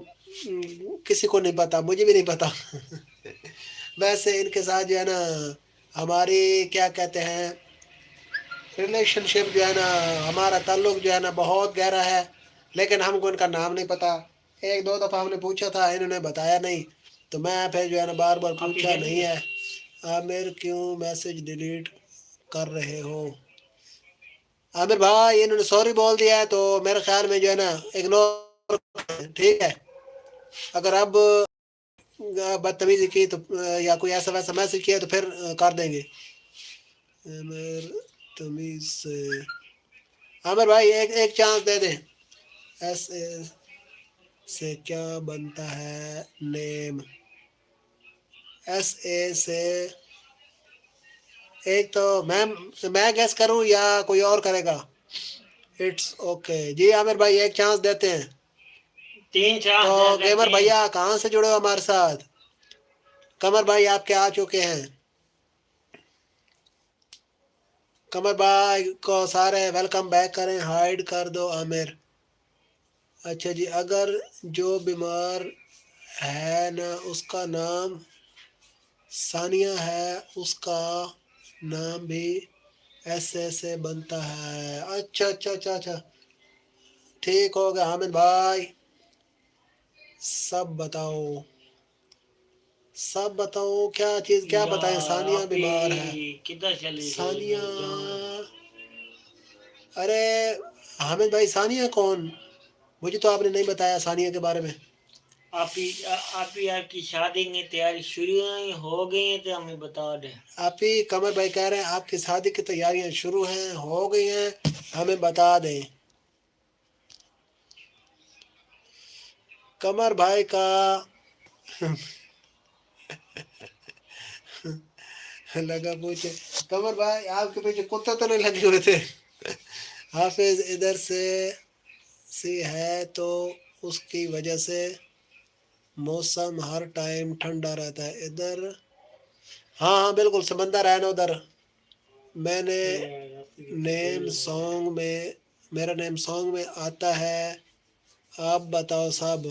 کسی کو نہیں پتا، مجھے بھی نہیں پتا. ویسے ان کے ساتھ جو ہے نا ہماری کیا کہتے ہیں ریلیشن شپ جو ہے نا، ہمارا تعلق جو ہے نا بہت گہرا ہے، لیکن ہم کو ان کا نام نہیں پتا. ایک دو دفعہ ہم نے پوچھا تھا، انہوں نے بتایا نہیں، تو میں پھر جو ہے نا بار بار آپ ہی پوچھا ہیں نہیں ہے. عامر کیوں میسج ڈیلیٹ کر رہے ہو؟ عامر بھائی انہوں نے سوری بول دیا ہے تو میرے خیال میں جو ہے نا اگنور، ٹھیک ہے. اگر اب بدتمیزی کی تو یا کوئی ایسا ویسا میسج کیا تو پھر کر دیں گے. عامر تمیز سے، عامر بھائی ایک چانس دے دیں. ایس اے سے کیا بنتا ہے نیم؟ ایس اے سے ایک تو میں گیس کروں یا کوئی اور کرے گا؟ اٹس اوکے جی. عامر بھائی ایک چانس دیتے ہیں. 3 تو چانس دے گیمر دیتے ہیں. بھیا کہاں سے جڑے ہو ہمارے ساتھ؟ قمر بھائی آپ کے آ چکے ہیں. قمر بھائی کو سارے ویلکم بیک کریں، ہائیڈ کر دو عامر. اچھا جی، اگر جو بیمار ہے نا اس کا نام ثانیہ ہے، اس کا نام بھی ایسے سے بنتا ہے. اچھا اچھا اچھا اچھا، ٹھیک ہو گیا. حامد بھائی سب بتاؤ کیا چیز، کیا بتائیں؟ یار ثانیہ آپ بیمار ہے. ہی کدھر چلی گئی ثانیہ، میری جان؟ ارے حامد بھائی ثانیہ کون؟ مجھے تو آپ نے نہیں بتایا ثانیہ کے بارے میں. آپ کی شادی کی تیاری شروع ہو گئی ہیں تو ہمیں بتا دیں. آپ ہی قمر بھائی کہہ رہے ہیں آپ کی شادی کی تیاریاں شروع ہو گئی ہیں، ہمیں بتا دیں. قمر بھائی کا لگا پوچھے. قمر بھائی آپ کے پیچھے کتا تو نہیں لگے ہوئے تھے؟ حافظ ادھر سے ہے تو اس کی وجہ سے موسم ہر ٹائم ٹھنڈا رہتا ہے ادھر. ہاں ہاں بالکل، سمندر ہے نا ادھر. میں نے میرا نیم سانگ میں آتا ہے. آپ بتاؤ سب.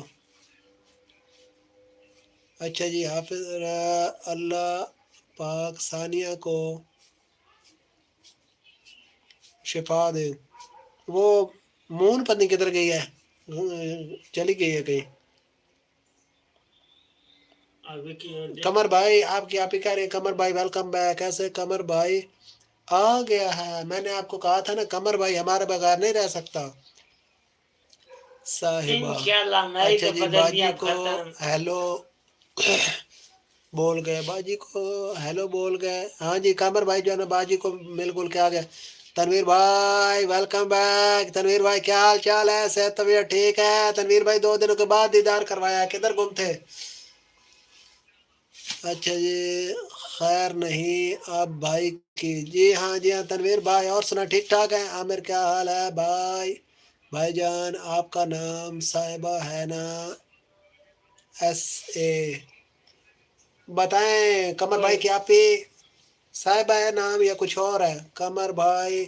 اچھا جی، حافظ اللہ پاک ثانیہ کو شفا دے. وہ مون پتنی کدھر گئی ہے، چلی گئی ہے کہیں. قمر بھائی آپ ہی کہہ رہے ہیں. قمر بھائی ویلکم بیک. ایسے قمر بھائی آ گیا ہے. میں نے آپ کو کہا تھا نا قمر بھائی ہمارے بغیر نہیں رہ سکتا. صاحبہ، انشاءاللہ میری اچھا تو جی، پدندیاں باجی کو ختم. ہیلو بول گئے. باجی کو ہیلو بول گئے. ہاں جی قمر بھائی جو ہے نا باجی کو بالکل کیا گیا. تنویر بھائی ویلکم بیک. تنویر بھائی کیا حال چال ہے؟ صحت طبیعت ٹھیک ہے؟ تنویر بھائی 2 دنوں کے بعد دیدار کروایا، کدھر گم تھے؟ اچھا جی، خیر نہیں آپ بھائی کی. جی ہاں تنویر بھائی اور سنا ٹھیک ٹھاک ہے. عامر کیا حال ہے بھائی جان آپ کا نام صاحبہ ہے نا؟ ایس اے بتائیں. قمر بھائی کی آپ ہی صاحبہ ہے نام یا کچھ اور ہے؟ قمر بھائی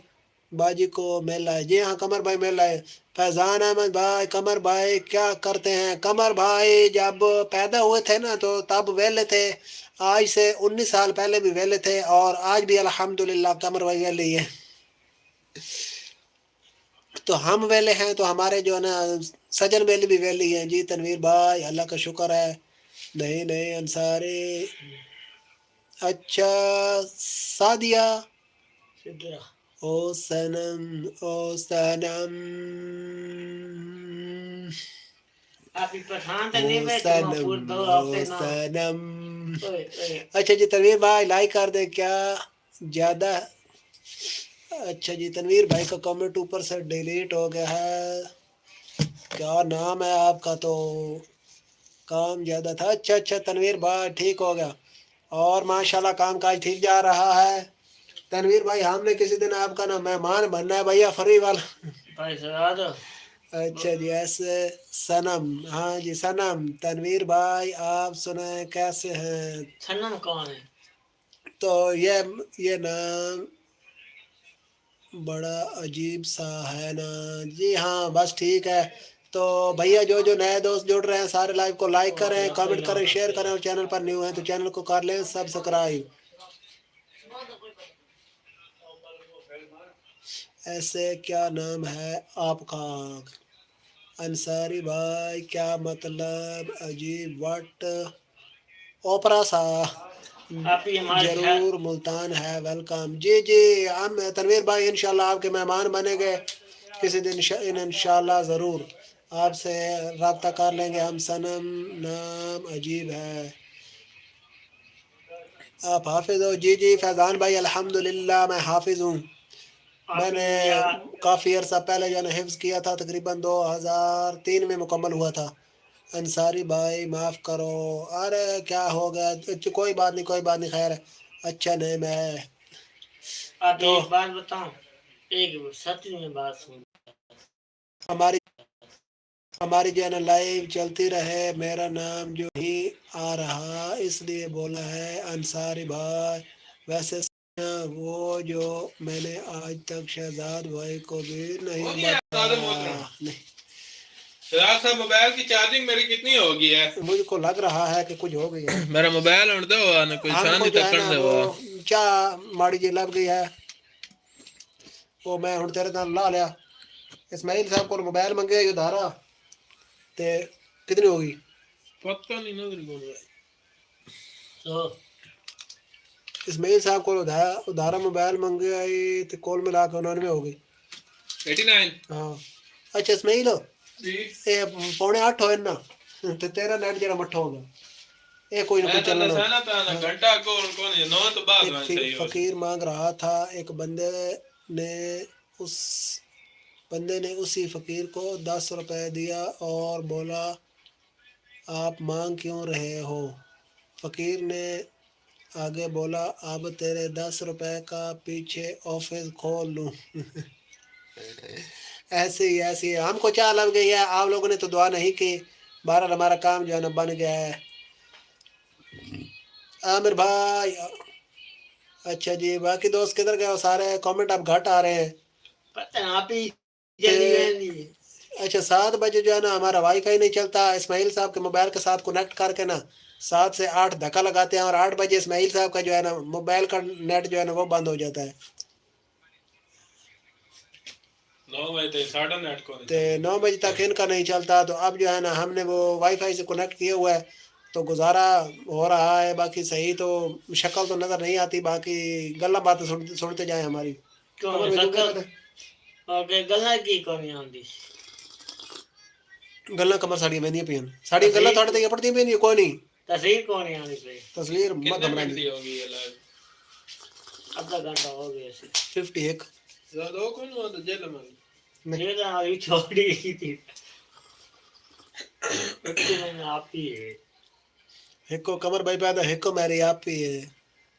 باجی کو مل رہا ہے. جی ہاں قمر بھائی مل رہا ہے. فیضان احمد بھائی قمر بھائی کیا کرتے ہیں؟ قمر بھائی جب پیدا ہوئے تھے نا تو تب ویلے تھے. آج سے 19 سال پہلے بھی ویلے تھے اور آج بھی الحمدللہ قمر بھائی ویلے ہی ہے. تو ہم ویلے ہیں تو ہمارے جو ہے نا سجن ویلے بھی ویلے ہی ہیں. جی تنویر بھائی اللہ کا شکر ہے. نہیں انصاری. اچھا سعدیہ سدرا او سنم ابھی پٹھان تو او نہیں بیٹھے محفوظ سنم دو او ہفتے نا. سنم. اوئے اچھا جی تنویر بھائی لائک کر دیں کیا زیادہ. اچھا جی تنویر بھائی کا کامنٹ اوپر سے ڈیلیٹ ہو گیا ہے. کیا نام ہے آپ کا؟ تو کام زیادہ تھا. اچھا تنویر بھائی ٹھیک ہو گیا اور ماشاءاللہ کام کاج ٹھیک جا رہا ہے. تنویر بھائی ہم نے کسی دن آپ کا نا مہمان بننا ہے بھیا فری والا. بھائی سراد اچھا جی ایسے سنم. ہاں جی سنم. تنویر بھائی آپ سنیں کیسے ہیں؟ سنم کون ہے؟ تو یہ نام بڑا عجیب سا ہے نا. جی ہاں بس ٹھیک ہے. تو بھیا جو نئے دوست جڑ رہے ہیں سارے لائیو کو لائک کریں کامنٹ کریں شیئر کریں اور چینل پر نیو ہیں تو چینل کو کر لیں سبسکرائب. ایسے کیا نام ہے آپ کا؟ انصاری بھائی کیا مطلب عجیب وٹ اوپرا سا. آپ ہی ہمارے گھر ضرور ملتان ہے ویلکم. جی ہم تنویر بھائی انشاءاللہ آپ کے مہمان بنیں گے کسی دن انشاءاللہ ضرور آپ سے رابطہ کر لیں گے ہم. سنم نام عجیب ہے. آپ حافظ ہو؟ جی فیضان بھائی الحمدللہ میں حافظ ہوں. میں آپ نے ہی یا کافی عرصہ پہلے جو ہے نا حفظ کیا تھا تقریباً 2003 میں مکمل ہوا تھا. انصاری بھائی معاف کرو. ارے کیا ہو گیا؟ کوئی بات نہیں خیر ہے. اچھا نہیں میں آپ تو ایک بات بتاؤں. ایک سچ میں بات سن. ہماری جو ہے نا لائیو چلتی رہے. میرا نام جو ہی آ رہا اس لیے بولا ہے انصاری بھائی. ویسے وہ جو میں نے آج تک شہزاد بھائی کو بھی نہیں بتایا. شہزاد صاحب موبائل کی چارجنگ میری کتنی ہوگی ہے؟ مجھ کو لگ رہا ہے کہ کچھ ہو گئی ہے. میرا موبائل ہوں دو کوئی ہم کو شانی جو ہے تکن نا دے وہ چاہ ماڑی جی لگ گئی ہے وہ میں ہوں تیرے نال لا لیا. اسماعیل صاحب کو موبائل منگے ادھارا تے کتنی ہوگی پتہ نہیں نظر کون رہا. تو اسماعیل صاحب کو ادھارا موبائل منگے آئی تو کول ملا کے 99 ہو گئی. 89 ہاں اچھا اسماعیل جی. یہ 7:45 ہوئے نا تو تیرا نیٹ جڑا مٹھا ہوگا. یہ کوئی نہ میں کوئی تو چلنا. دسانا پہ نا گھنٹہ کون ہے 9 تو بعد میں ایک صحیح ہو. فقیر مانگ رہا تھا. ایک بندے نے اسی فقیر کو 10 روپے دیا اور بولا آپ مانگ کیوں رہے ہو؟ فقیر نے آگے بولا اب تیرے 10 روپے کا پیچھے آفس کھول لوں. ایسے ہی ہم کو چاہ لگ گئی ہے. آپ لوگوں نے تو دعا نہیں کی. بہرحال ہمارا کام جو ہے نا بن گیا ہے. عامر بھائی اچھا جی باقی دوست کدھر گئے ہو سارے؟ کامنٹ اب گھٹ آ رہے ہیں. پتہ آپ ہی جلدی ویلی. اچھا 7 بجے جو ہے نا ہمارا وائی فائی نہیں چلتا. اسماعیل صاحب کے موبائل کے ساتھ کنیکٹ کر کے نا 7 سے 8 دھکا لگاتے ہیں اور 8 بجے اسماعیل صاحب کا جو ہے نا موبائل کا نیٹ جو ہے نا وہ بند ہو جاتا ہے. 9 بجے تک ساڑھا نیٹ کو 9 بجے تک ان کا نہیں چلتا. تو اب جو ہے نا ہم نے وہ وائی فائی سے کنیکٹ کیے ہوا ہے تو گزارا ہو رہا ہے. باقی صحیح تو شکل تو نظر نہیں آتی. باقی گلا باتیں سنتے جائیں ہماری. کیوں شکل اور گلا کی کمی آتی گلا کمر ساڑیاں بہنیاں پہ ساڑیاں گلا تھوڑے تک پڑتی پہ کوئی نہیں. تصویر کون آنی پہ تصویر مت کتنے ہمراں منٹ دی دی ہوگی یہ لائیو؟ آدھا گھنٹہ ہو گیا سے 51 زیادہ ہو کون ہوا تو جیل میں یہ تو ابھی چھوڑی کی تھی. ایک تو میں آپ ہی ہے. ہکو کمر بھائی پیدا ہکو میری آپ ہی ہے.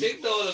TikTok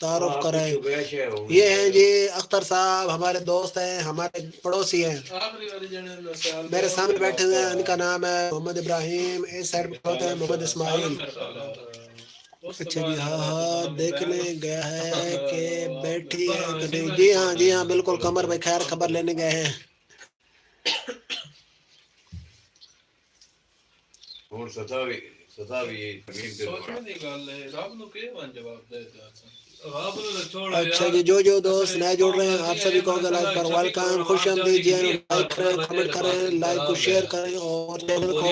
تعارف کرائیں. یہ ہیں جی اختر صاحب، ہمارے دوست ہیں، ہمارے پڑوسی ہیں، آخری والی جنے نے سیال میرے سامنے بیٹھے ہوئے ہیں. ان کا نام ہے محمد ابراہیم، اس سائڈ پہ ہوتے ہیں محمد اسماعیل. اچھا جی، ہاں ہاں دیکھنے گیا ہے کہ بیٹھی ہے کہ نہیں. جی ہاں جی ہاں بالکل قمر بھائی خیر خبر لینے گئے ہیں. ہوں ستاوی سوچنے دی گل ہے، رب نو کہ من جواب دے دے رب نو تے چھوڑ اچھا جی، جو دوست نئے جڑ رہے ہیں آپ سبھی کو لائک پر ویلکم، خوش آمدید جی. لائک کریں، کمنٹ کریں، لائک کو شیئر کریں اور چینل کو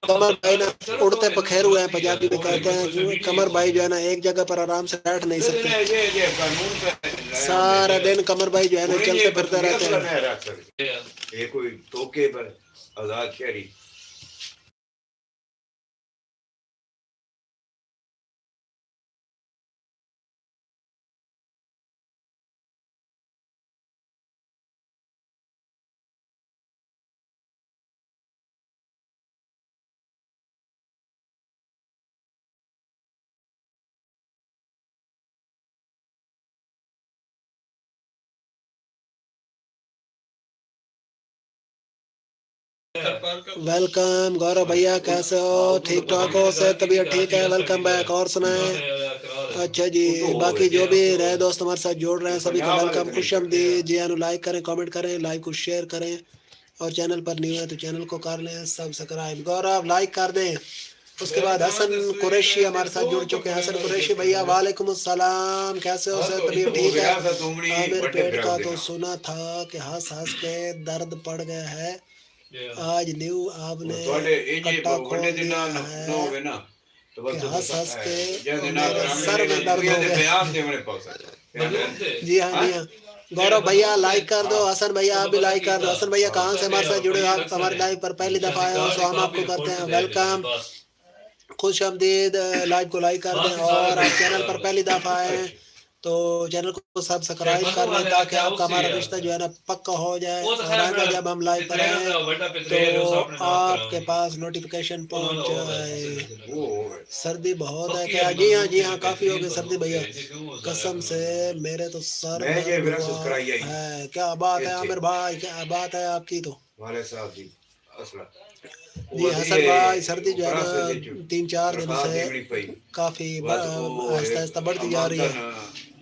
قمر بھائی نا اڑتے پکھیر ہوئے ہیں، پنجابی میں کہتے ہیں. قمر بھائی جو ہے نا ایک جگہ پر آرام سے بیٹھ نہیں سکتے، سارا دن قمر بھائی جو ہے نا چلتے پھرتے رہتے ہیں. یہ کوئی ٹوکے پر آزاد شہری. ویلکم گورو بھیا، کیسے ہو؟ ٹھیک ٹھاک ہو؟ صحت طبیعت ٹھیک ہے؟ Welcome back. اور سنائیں. اچھا جی، باقی جو بھی نئے دوست ہمارے ساتھ جوڑ رہے ہیں سبھی کو ویلکم، خوش آمدید جی. لائک کریں، کامنٹ کریں، لائک کو شیئر کریں اور چینل پر نہیں ہے تو چینل کو کر لیں سبسکرائب. گورو لائک کر دیں. اس کے بعد حسن قریشی ہمارے ساتھ جڑ چکے ہیں. حسن قریشی بھیا وعلیکم السلام، کیسے ہو؟ صحت طبیعت ٹھیک ہے؟ عامر پیٹ کا تو سنا تھا کہ ہنس ہنس کے درد پڑ گیا ہے، آج نیو آپ نے کٹا کھول دیا ہے کہ ہنس ہنس کے میرے سر میں درد ہو گیا. جی ہاں جی ہاں گورو بھیا لائک کر دو، حسن بھیا آپ بھی لائک کر دو. حسن بھیا کہاں سے ہمارے ساتھ جڑے ہو؟ آپ ہمارے لائف پر پہلی دفعہ آئے ہو تو ہم آپ کو کرتے ہیں ویلکم، خوش آمدید. لائک کو لائک کر دیں اور آپ چینل پر پہلی دفعہ آئے ہیں تو چینل کو سبسکرائب کر لیں تاکہ آپ کا ہمارا رشتہ جو ہے نا پکا ہو جائے اور آئندہ جب ہم لائیو پر آئیں تو آپ کے پاس نوٹیفیکیشن پہنچ جائے. سردی بہت ہے کیا؟ جی ہاں جی ہاں کافی ہو گئی سردی بھیا، قسم سے میرے تو سر درد ہوا ہے. کیا بات ہے عامر بھائی، کیا بات ہے آپ کی. تو جی حسن بھائی سردی جو ہے نا 3-4 دن سے کافی آہستہ آہستہ بڑھتی جا رہی ہے.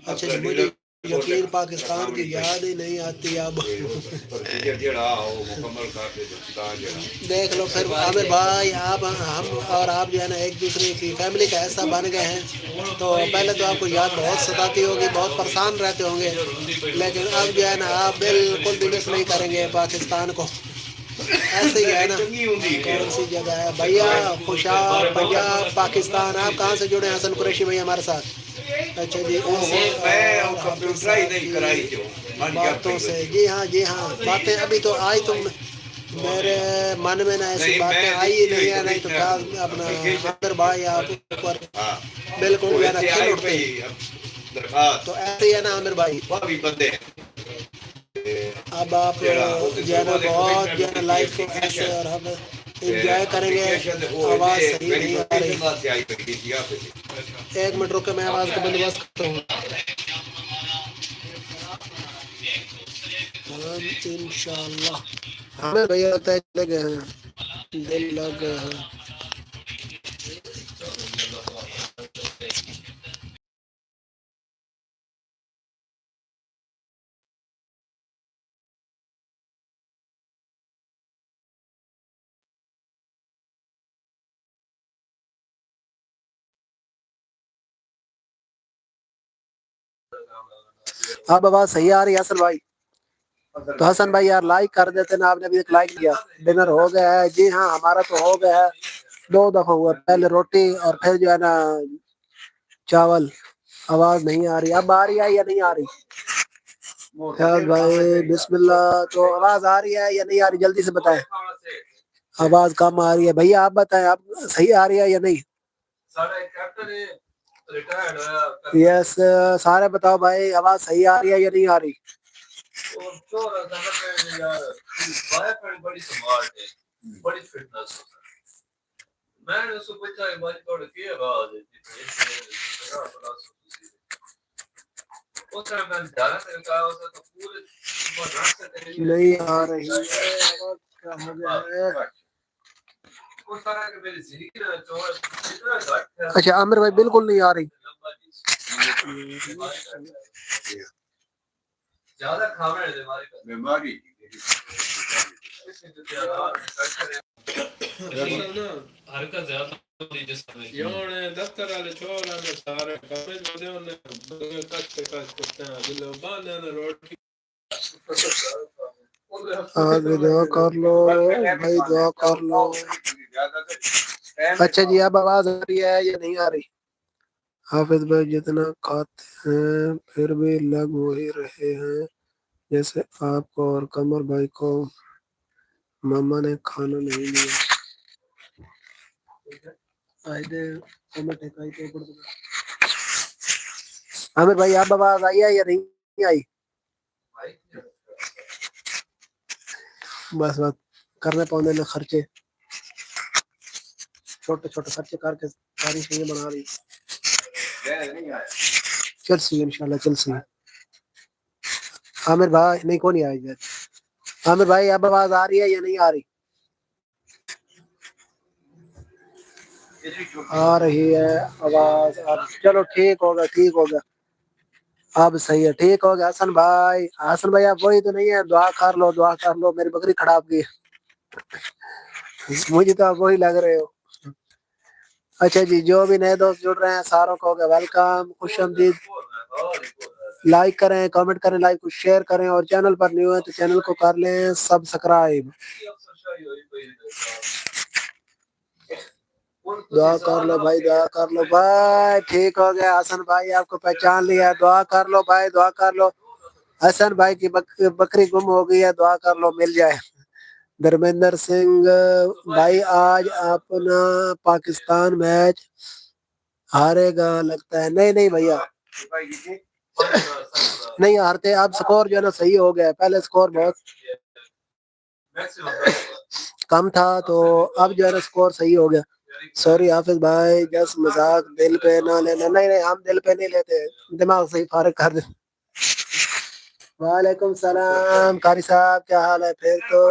اچھا جی، مجھے یقین پاکستان کی یاد ہی نہیں آتی اب. دیکھ لو پھر عامر بھائی، آپ ہم اور آپ جو ہے نا ایک دوسرے کی فیملی کا ایسا بن گئے ہیں تو پہلے تو آپ کو یاد بہت ستاتی ہوگی، بہت پریشان رہتے ہوں گے، لیکن اب جو ہے نا آپ بالکل بھی مس نہیں کریں گے پاکستان کو. ایسے ہی ہے نا. کون سی جگہ ہے بھیا؟ خوشحال پنجاب پاکستان. آپ کہاں سے جڑے ہیں حسن قریشی بھائی ہمارے ساتھ؟ اچھا جی، باتوں سے. جی ہاں جی ہاں باتیں ابھی تو آئی، تم میرے من میں نا ایسی باتیں آئی ہی نہیں ہے، نہیں تو کیا اپنا عامر بھائی آپ اوپر بالکل جو ہے نا کھل اٹھتے. تو ایسے ہی ہے نا عامر بھائی. اب آپ جو ہے نا بہت جو ہے نا لائف کو ایسے اور ہم انجوائے کریں گے. آواز صحیح نہیں آ رہی، ایک منٹ رکے میں آواز کا بندوبست کرتا ہوں. انشاءاللہ ہمیں بھیا لگتا ہے چلے گئے ہیں، دل لگ گئے ہیں. اب آواز صحیح آ رہی ہے حسن بھائی؟ تو حسن بھائی یار لائک کر دیتے نا، آپ نے ابھی ایک لائک کیا. ڈنر ہو گیا ہے؟ جی ہاں ہمارا تو ہو گیا ہے، 2 دفعہ ہوا، پہلے روٹی اور پھر جو ہے نا چاول. آواز نہیں آ رہی، اب آ رہی ہے یا نہیں آ رہی؟ فیاض بھائی بسم اللہ. تو آواز آ رہی ہے یا نہیں آ رہی جلدی سے بتائیں. آواز کم آ رہی ہے بھیا آپ بتائیں آپ صحیح آ رہی ہے یا نہیں. یس سارے بتاؤ بھائی آواز صحیح آ رہی ہے یا نہیں آ رہی. نہیں آ رہی ہے آواز کیا ہو گیا ہے. اچھا عامر بھائی بالکل نہیں آ رہی. بیماری حرکت زیادہ ہوتی جسم میں یہ دفتر والے چھوڑ نے سارے کمے دے انہیں کٹ کے کرتے ہیں دل باندھ روٹی آگے دعا کر لو بھائی دعا کر لو. اچھا جی اب آواز آ رہی ہے یا نہیں آ رہی. حافظ بھائی جتنا کھاتے ہیں پھر بھی لگ وہی رہے ہیں جیسے آپ کو اور قمر بھائی کو ماما نے کھانا نہیں دیا. عامر بھائی آپ آواز آئی ہے یا نہیں آئی. بس بس کرنے پونے نے خرچے چھوٹے چھوٹے خرچے کر کے ساری چیزیں بنا رہی. چل سی انشاءاللہ چل سی. عامر بھائی نہیں کون نہیں آئی. عامر بھائی اب آواز آ رہی ہے یا نہیں آ رہی. آ رہی ہے آواز. چلو ٹھیک ہوگا ٹھیک ہوگا اب صحیح ہے ٹھیک ہو گیا. حسن بھائی آپ وہی تو نہیں ہے. دعا کر لو میری بکری خراب کی مجھے تو آپ وہی لگ رہے ہو. اچھا جی جو بھی نئے دوست جڑ رہے ہیں ساروں کو ہوگا ویلکم خوش آمدید. لائک کریں کامنٹ کریں لائک کو شیئر کریں اور چینل پر نیو ہے تو چینل کو کر لیں سبسکرائب. دعا کر لو بھائی دعا کر لو بھائی. ٹھیک ہو گیا حسن بھائی آپ کو پہچان لیا. دعا کر لو بھائی دعا کر لو. حسن بھائی کی بکری گم ہو گئی ہے دعا کر لو مل جائے. دھرمیندر سنگھ بھائی آج اپنا پاکستان میچ ہارے گا لگتا ہے. نہیں بھیا نہیں ہارتے. اب سکور جو ہے نا صحیح ہو گیا. پہلے سکور بہت کم تھا تو اب جو ہے نا سکور صحیح ہو گیا. سوری حافظ بھائی جس مذاق دل پہ نہ لینا. نہیں ہم دل پہ نہیں لیتے دماغ صحیح فارغ کر دیں. وعلیکم السلام قاری صاحب کیا حال ہے. پھر تو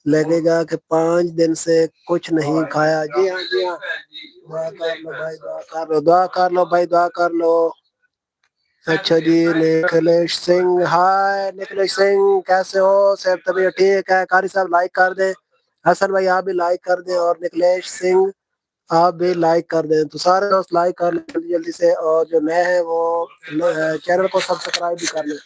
لگے گا کہ 5 دن سے کچھ نہیں کھایا. جی ہاں دعا کر لو بھائی دعا کر لو بھائی دعا کر لو. اچھا جی نکھلیش سنگھ ہائے نکھلیش سنگھ کیسے ہو. صحت طبیعت ٹھیک ہے. قاری صاحب لائک کر دیں. حسن بھائی آپ بھی لائک کر دیں اور نکھلیش سنگھ آپ بھی لائک کر دیں. تو سارے دوست لائک کر لیں جلدی جلدی سے اور جو نئے ہیں وہ چینل کو سبسکرائب بھی کر لیں.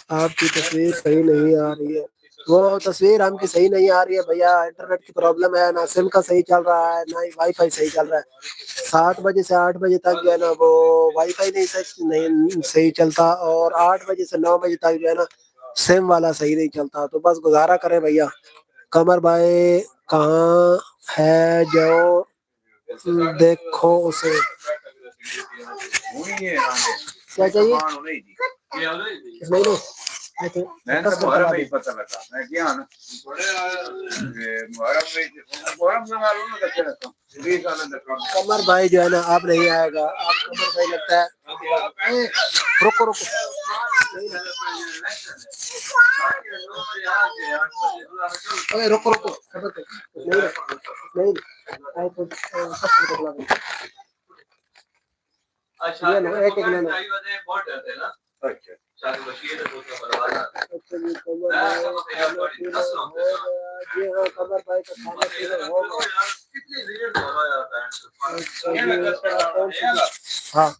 آپ کی تصویر صحیح نہیں آ رہی ہے. وہ تصویر ہم کی صحیح نہیں آ رہی ہے بھیا. انٹرنیٹ کی پرابلم ہے. نہ سم کا صحیح چل رہا ہے نہ ہی وائی فائی صحیح چل رہا ہے. 7 بجے سے 8 بجے تک جو ہے نا وہ وائی فائی نہیں صحیح چلتا اور 8 بجے سے 9 بجے تک جو ہے نا سم والا صحیح نہیں چلتا. تو بس گزارا کریں بھیا. قمر بھائی کہاں ہے جو دیکھو اسے. کیا چاہیے قمر بھائی جو ہے نا آپ نہیں آئے گا. آپ قمر بھائی لگتا ہے رکو ہاں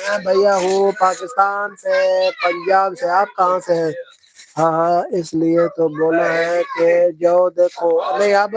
میں بھیا ہوں پاکستان سے پنجاب سے. آپ کہاں سے ہیں. ہاں اس لیے تو بولا ہے کہ جو دیکھو نہیں اب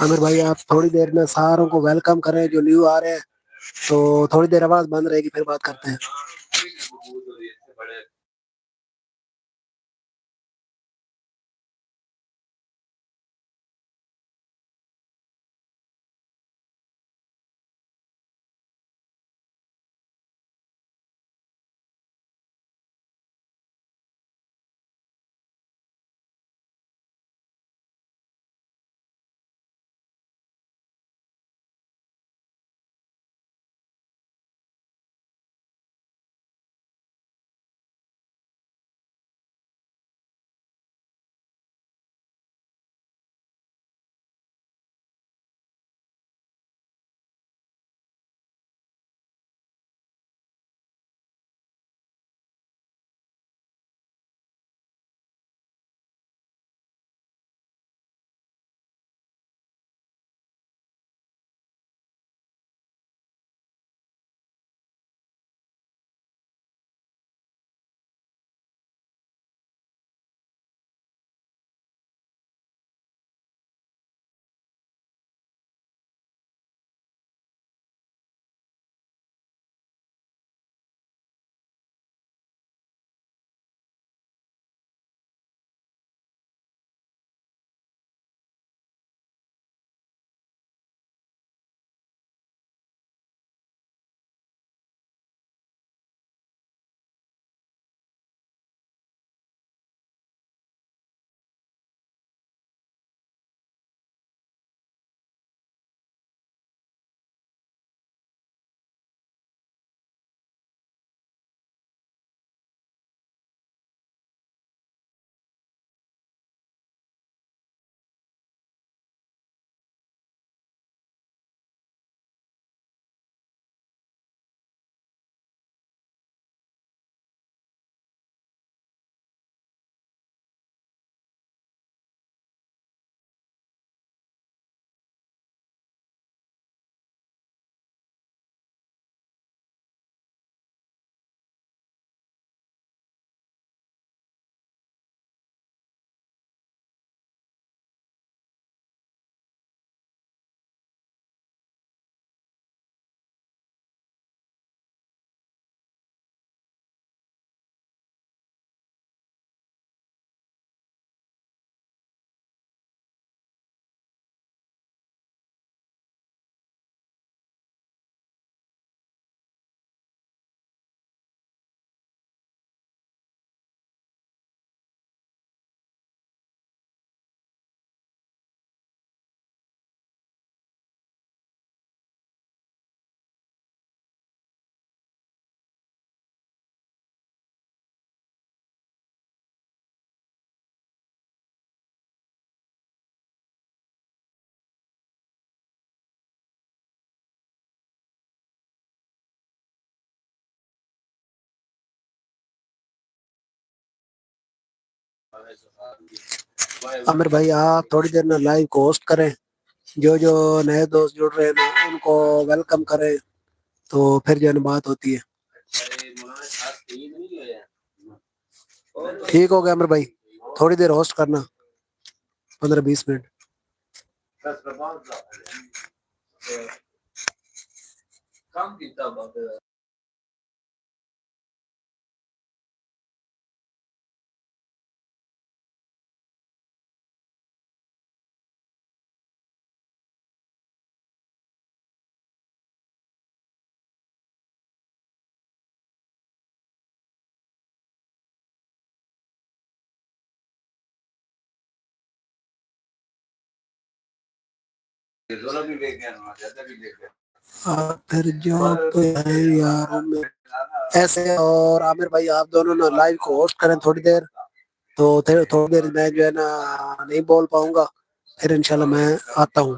عامر بھائی آپ تھوڑی دیر میں ساروں کو ویلکم کریں جو نیو آ رہے ہیں، تو تھوڑی دیر آواز بند رہے گی پھر بات کرتے ہیں. عامر بھائی آپ تھوڑی دیر میں لائیو کو ہوسٹ کریں، جو نئے دوست جڑ رہے ہیں ان کو ویلکم کریں تو پھر جو ہے نا بات ہوتی ہے. ٹھیک ہو گیا عامر بھائی، تھوڑی دیر ہوسٹ کرنا 15-20 منٹ. پھر جو تو ہے یار ایسے. اور عامر بھائی آپ دونوں نا لائیو کو ہوسٹ کریں تھوڑی دیر، تو تھوڑی دیر میں جو ہے نا نہیں بول پاؤں گا، پھر انشاءاللہ میں آتا ہوں.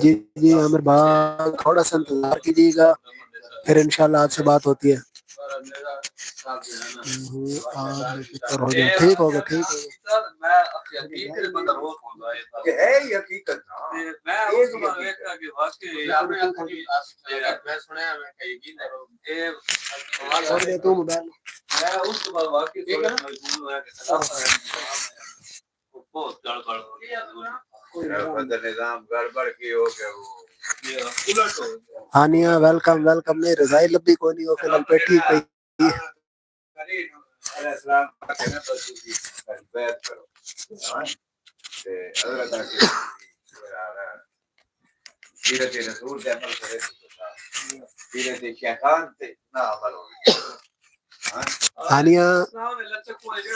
جی جی عامر بھائی تھوڑا سا انتظار کیجیے گا پھر انشاءاللہ آپ سے بات ہوتی ہے. آپ بے فکر ہو جائے. ٹھیک ہوگا ٹھیک ہوگا. نظام گڑبڑ کی ہو گیا وہ ہانیہ ویلکم ویلکم. نہیں رضائی لبی کوئی نہیں ہو فلم بیٹھی پئی. ہانیہ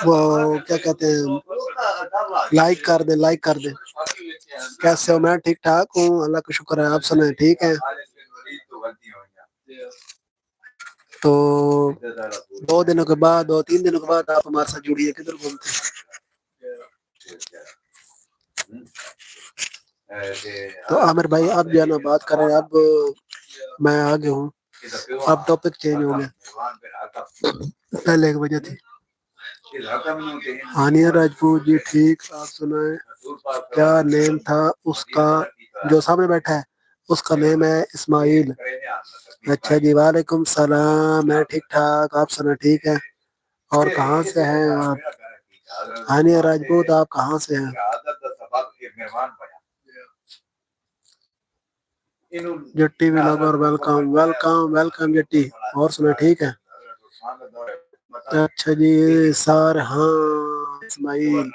وہ کیا کہتے ہیں لائک کر دیں لائک کر دیں. کیسے ہو؟ میں ٹھیک ٹھاک ہوں اللہ کا شکر ہے. آپ سنیں ٹھیک ہے؟ تو 2 دنوں کے بعد 2-3 دنوں کے بعد آپ ہمارے ساتھ جڑیے. کدھر گھومتے ہیں؟ تو عامر بھائی اب جو ہے نا بات کریں. اب میں آگے ہوں. اب ٹاپک چینج ہو گیا. پہلے 1 بجے تھی. ہانیہ راجپوت جی ٹھیک. آپ سنائیں کیا نیم تھا اس کا جو سامنے بیٹھا ہے؟ اس کا نیم ہے اسماعیل. اچھا جی وعلیکم السلام. میں ٹھیک ٹھاک. آپ سنیں ٹھیک ہے؟ اور کہاں سے ہیں آپ؟ ہانیہ راجپوت آپ کہاں سے ہیں؟ جٹی ولاگر ویلکم ویلکم ویلکم جٹی. اور سنیں ٹھیک ہے؟ اچھا جی سار ہاں اسماعیل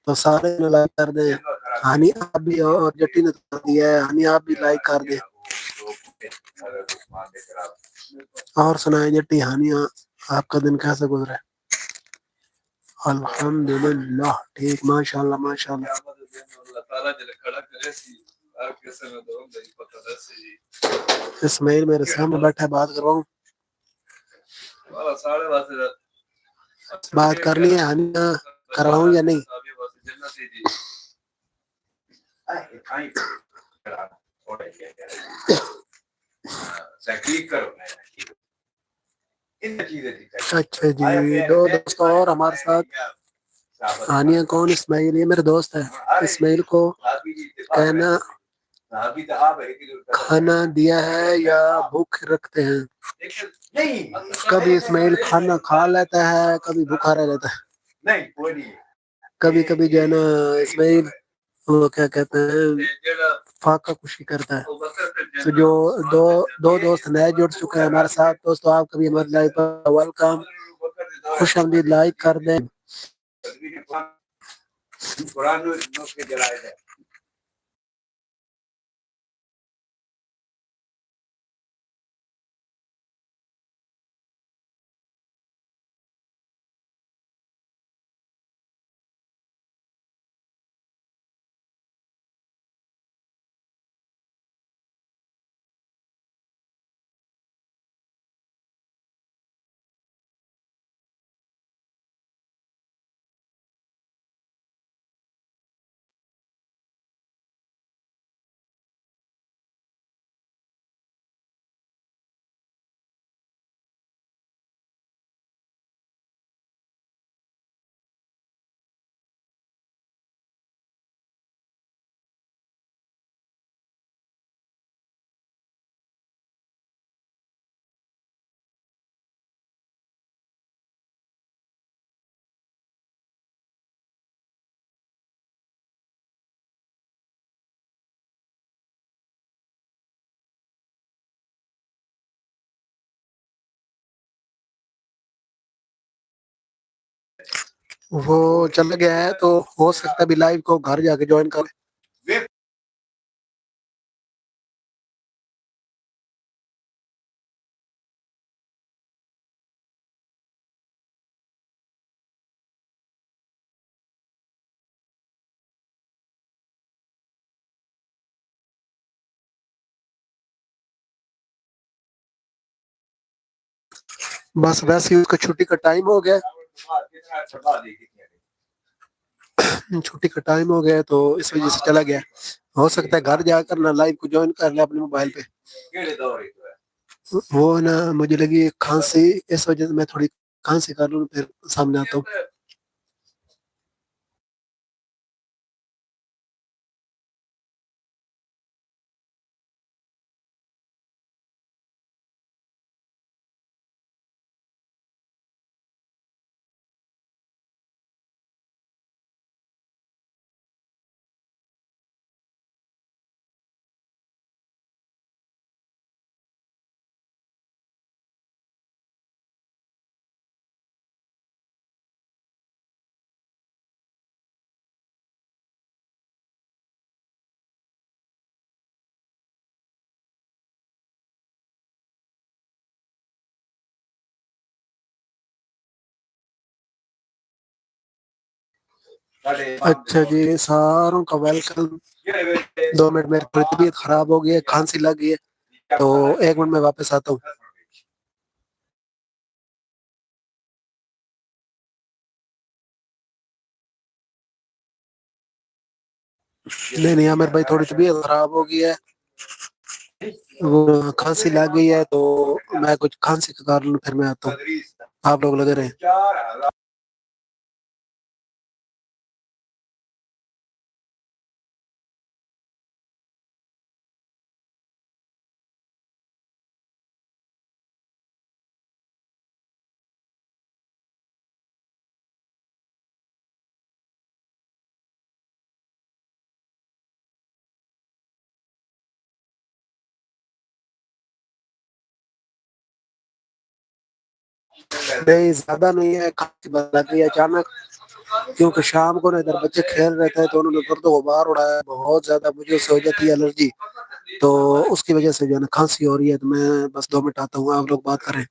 تو سارے لائک کر دیں. ہانی آپ بھی اور جٹی نے کر دیا ہے. ہانی آپ بھی لائک کر دیں. اور سنائیں جٹی ہانیہ آپ کا دن کیسے گزرا ہے؟ الحمدللہ ٹھیک ماشاء اللہ ماشاء اللہ. اسماعیل میرے سامنے بیٹھا ہے بات کر رہا ہوں. بات کرنی ہے ہانیہ کرواؤں یا نہیں؟ اچھا جی 2 دوست اور ہمارے ساتھ. ہانیہ کون؟ اسماعیل یہ میرے دوست ہے. اسماعیل کو کہنا کھانا دیا ہے یا بھوک رکھتے ہیں؟ کبھی اسماعیل کھانا کھا لیتا ہے کبھی بھوکا رہ لیتا ہے. کبھی کبھی جو ہے نا اسماعیل وہ کیا کہتے ہیں فاقہ کشی کرتا ہے. تو جو دو دوست نئے جڑ چکے ہیں ہمارے ساتھ. دوستو آپ کبھی ہمارے لائف پر ویلکم خوش آمدید. لائک کر دیں. وہ چل گیا ہے تو ہو سکتا ہے ابھی لائیو کو گھر جا کے جوائن کر. بس ویسے ہی اس کا چھٹی کا ٹائم ہو گیا. چھٹی کا ٹائم ہو گیا تو اس وجہ سے چلا گیا. ہو سکتا ہے گھر جا کر نہ لائیو کو جوائن کر لے اپنے موبائل پہ. وہ نا مجھے لگی کھانسی، اس وجہ سے میں تھوڑی کھانسی کر لوں پھر سامنے آتا ہوں. اچھا جی، ساروں کا ویلکم. 2 منٹ میری تھوڑی طبیعت خراب ہو گئی ہے، کھانسی لگ گئی ہے، تو 1 منٹ میں واپس آتا ہوں. نہیں عامر بھائی، تھوڑی طبیعت خراب ہو گئی ہے، وہ کھانسی لگ گئی ہے، تو میں کچھ کھانسی کا کر لوں پھر میں آتا ہوں. آپ لوگ لگے رہے. نہیں زیادہ نہیں ہے، کھانسی بس لگ گئی اچانک، کیونکہ شام کو نا ادھر بچے کھیل رہے تھے تو انہوں نے گرد و غبار اڑایا بہت زیادہ، مجھے اس سے ہو جاتی ہے الرجی، تو اس کی وجہ سے جو ہے نا کھانسی ہو رہی ہے. تو میں بس 2 منٹ آتا ہوں، آپ لوگ بات کریں.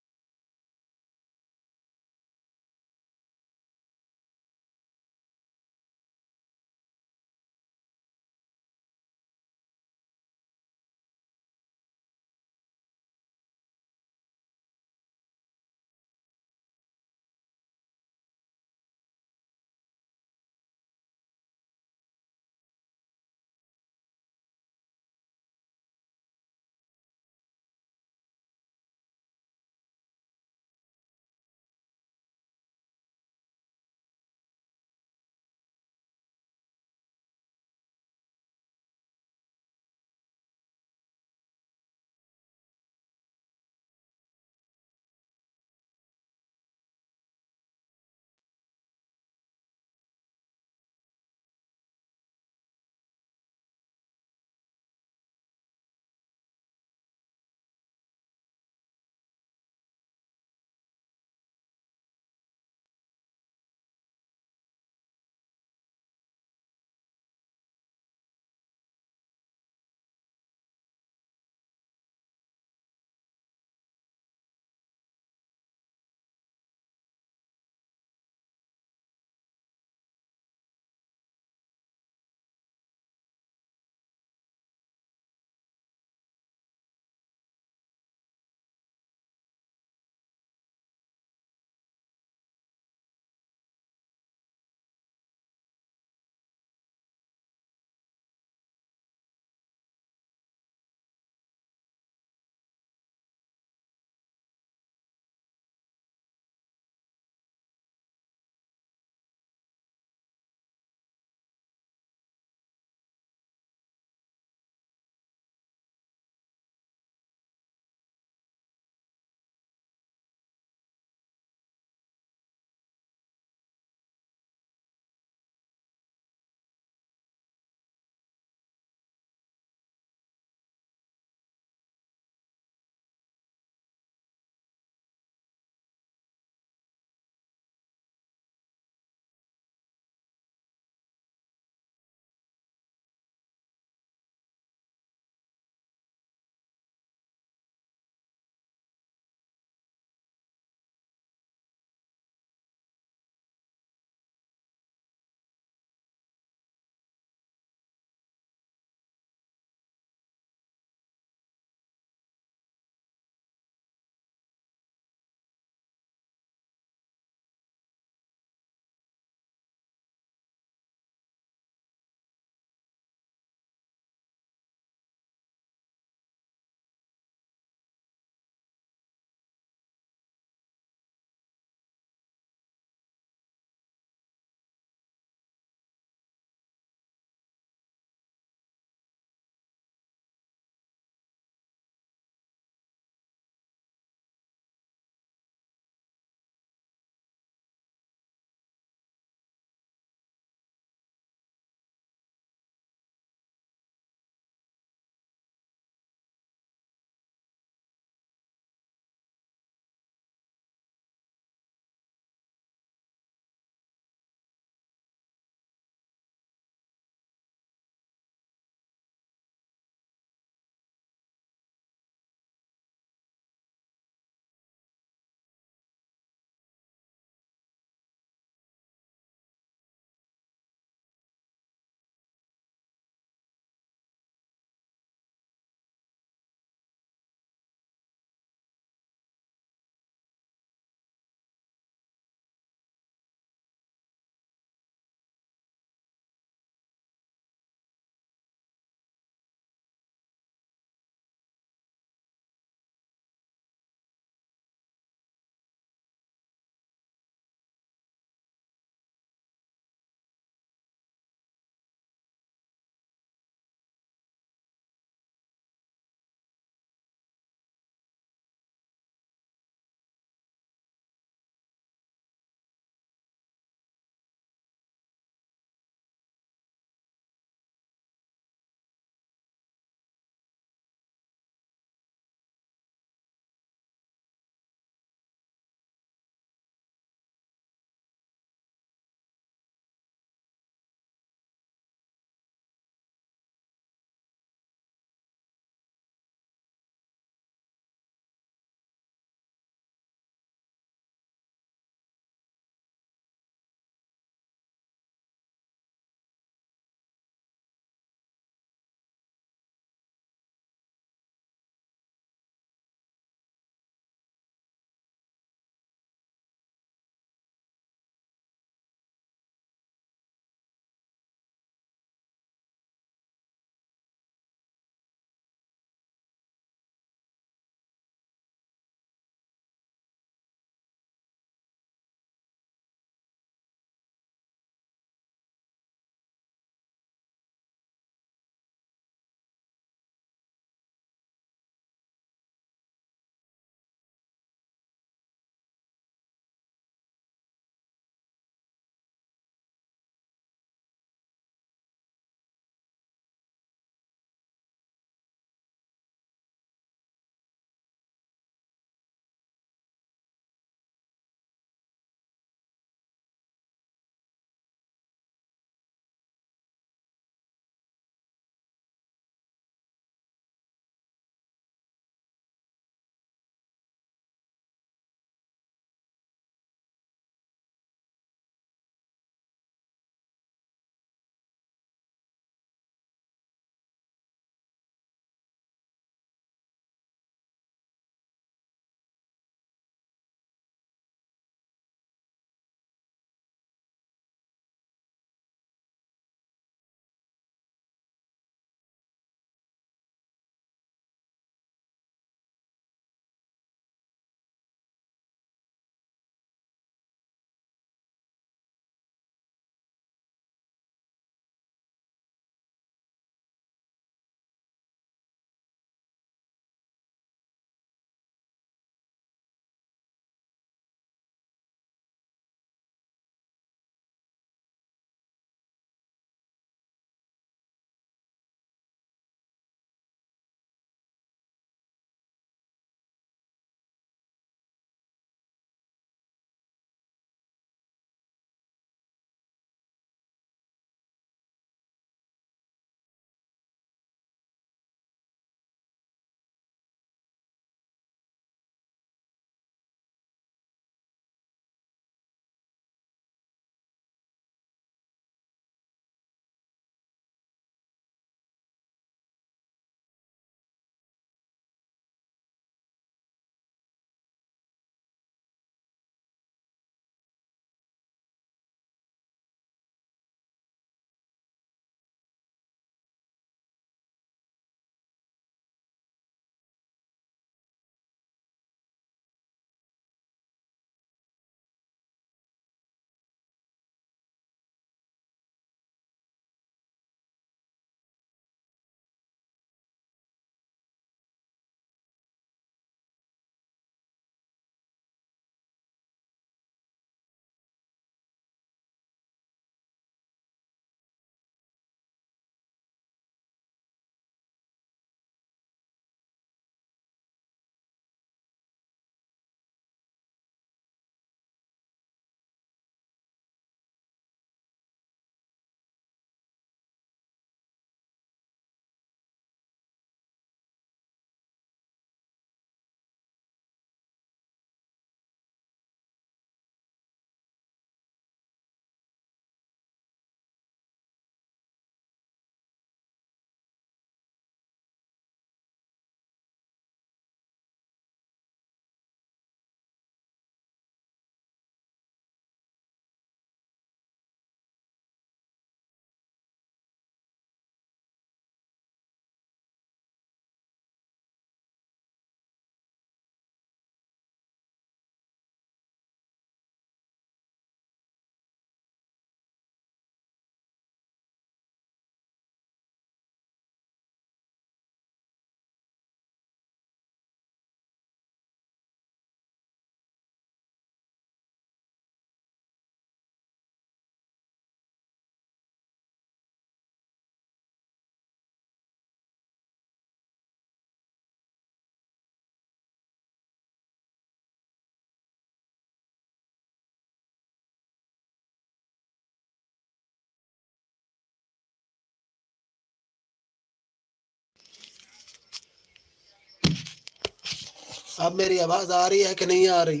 اب میری آواز آ رہی ہے کہ نہیں آ رہی؟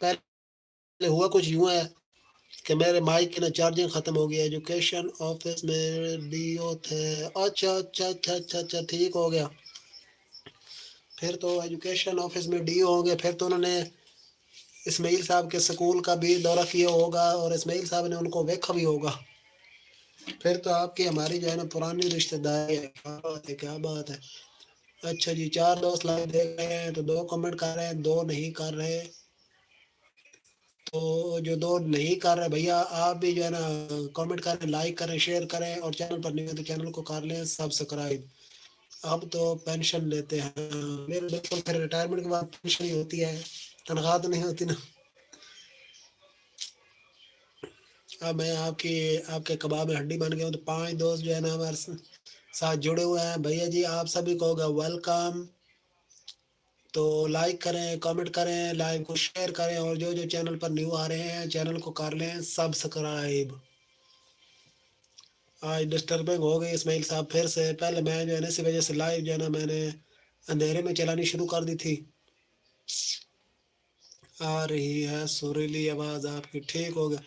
پہلے ہوا کچھ یوں ہے کہ میرے مائک کی نا چارجنگ ختم ہو گیا. ایجوکیشن آفس میں ڈی او تھے. اچھا اچھا اچھا اچھا اچھا ٹھیک ہو گیا. پھر تو ایجوکیشن آفس میں ڈی او ہوں گے. پھر تو انہوں نے اسماعیل صاحب کے سکول کا بھی دورہ کیا ہوگا اور اسماعیل صاحب نے ان کو دیکھا بھی ہوگا. پھر تو آپ کی ہماری جو ہے نا پرانی رشتہ داری ہے. کیا بات ہے کیا بات ہے. اچھا جی 4 دوست لائیو دیکھ رہے ہیں تو 2 کمنٹ کر رہے ہیں 2 نہیں کر رہے. تو جو 2 نہیں کر رہے بھیا آپ بھی جو ہے نا کمنٹ کریں لائک کریں شیئر کریں اور چینل پر نہیں ہے تو چینل کو کر لیں سبسکرائب. اب تو پینشن لیتے ہیں میرے بالکل پھر ریٹائرمنٹ کے بعد پینشن ہی ہوتی ہے تنخواہ تو نہیں ہوتی نا. اب میں آپ کے کباب میں ہڈی بن گیا ہوں. تو 5 دوست جو ہے نا ہمارے ساتھ جڑے ہوئے ہیں. بھیا جی آپ سبھی کو ہوگا ویلکم. تو لائک کریں کامنٹ کریں لائک کو شیئر کریں اور جو جو چینل پر نیو آ رہے ہیں چینل کو کر لیں سبسکرائب. آج ڈسٹربنگ ہو گئی اسماعیل صاحب پھر سے. پہلے میں جو ہے نا اسی وجہ سے لائیو جو ہے نا میں نے اندھیرے میں چلانی شروع کر دی تھی. آ رہی ہے سریلی آواز آپ کی ٹھیک ہو گیا.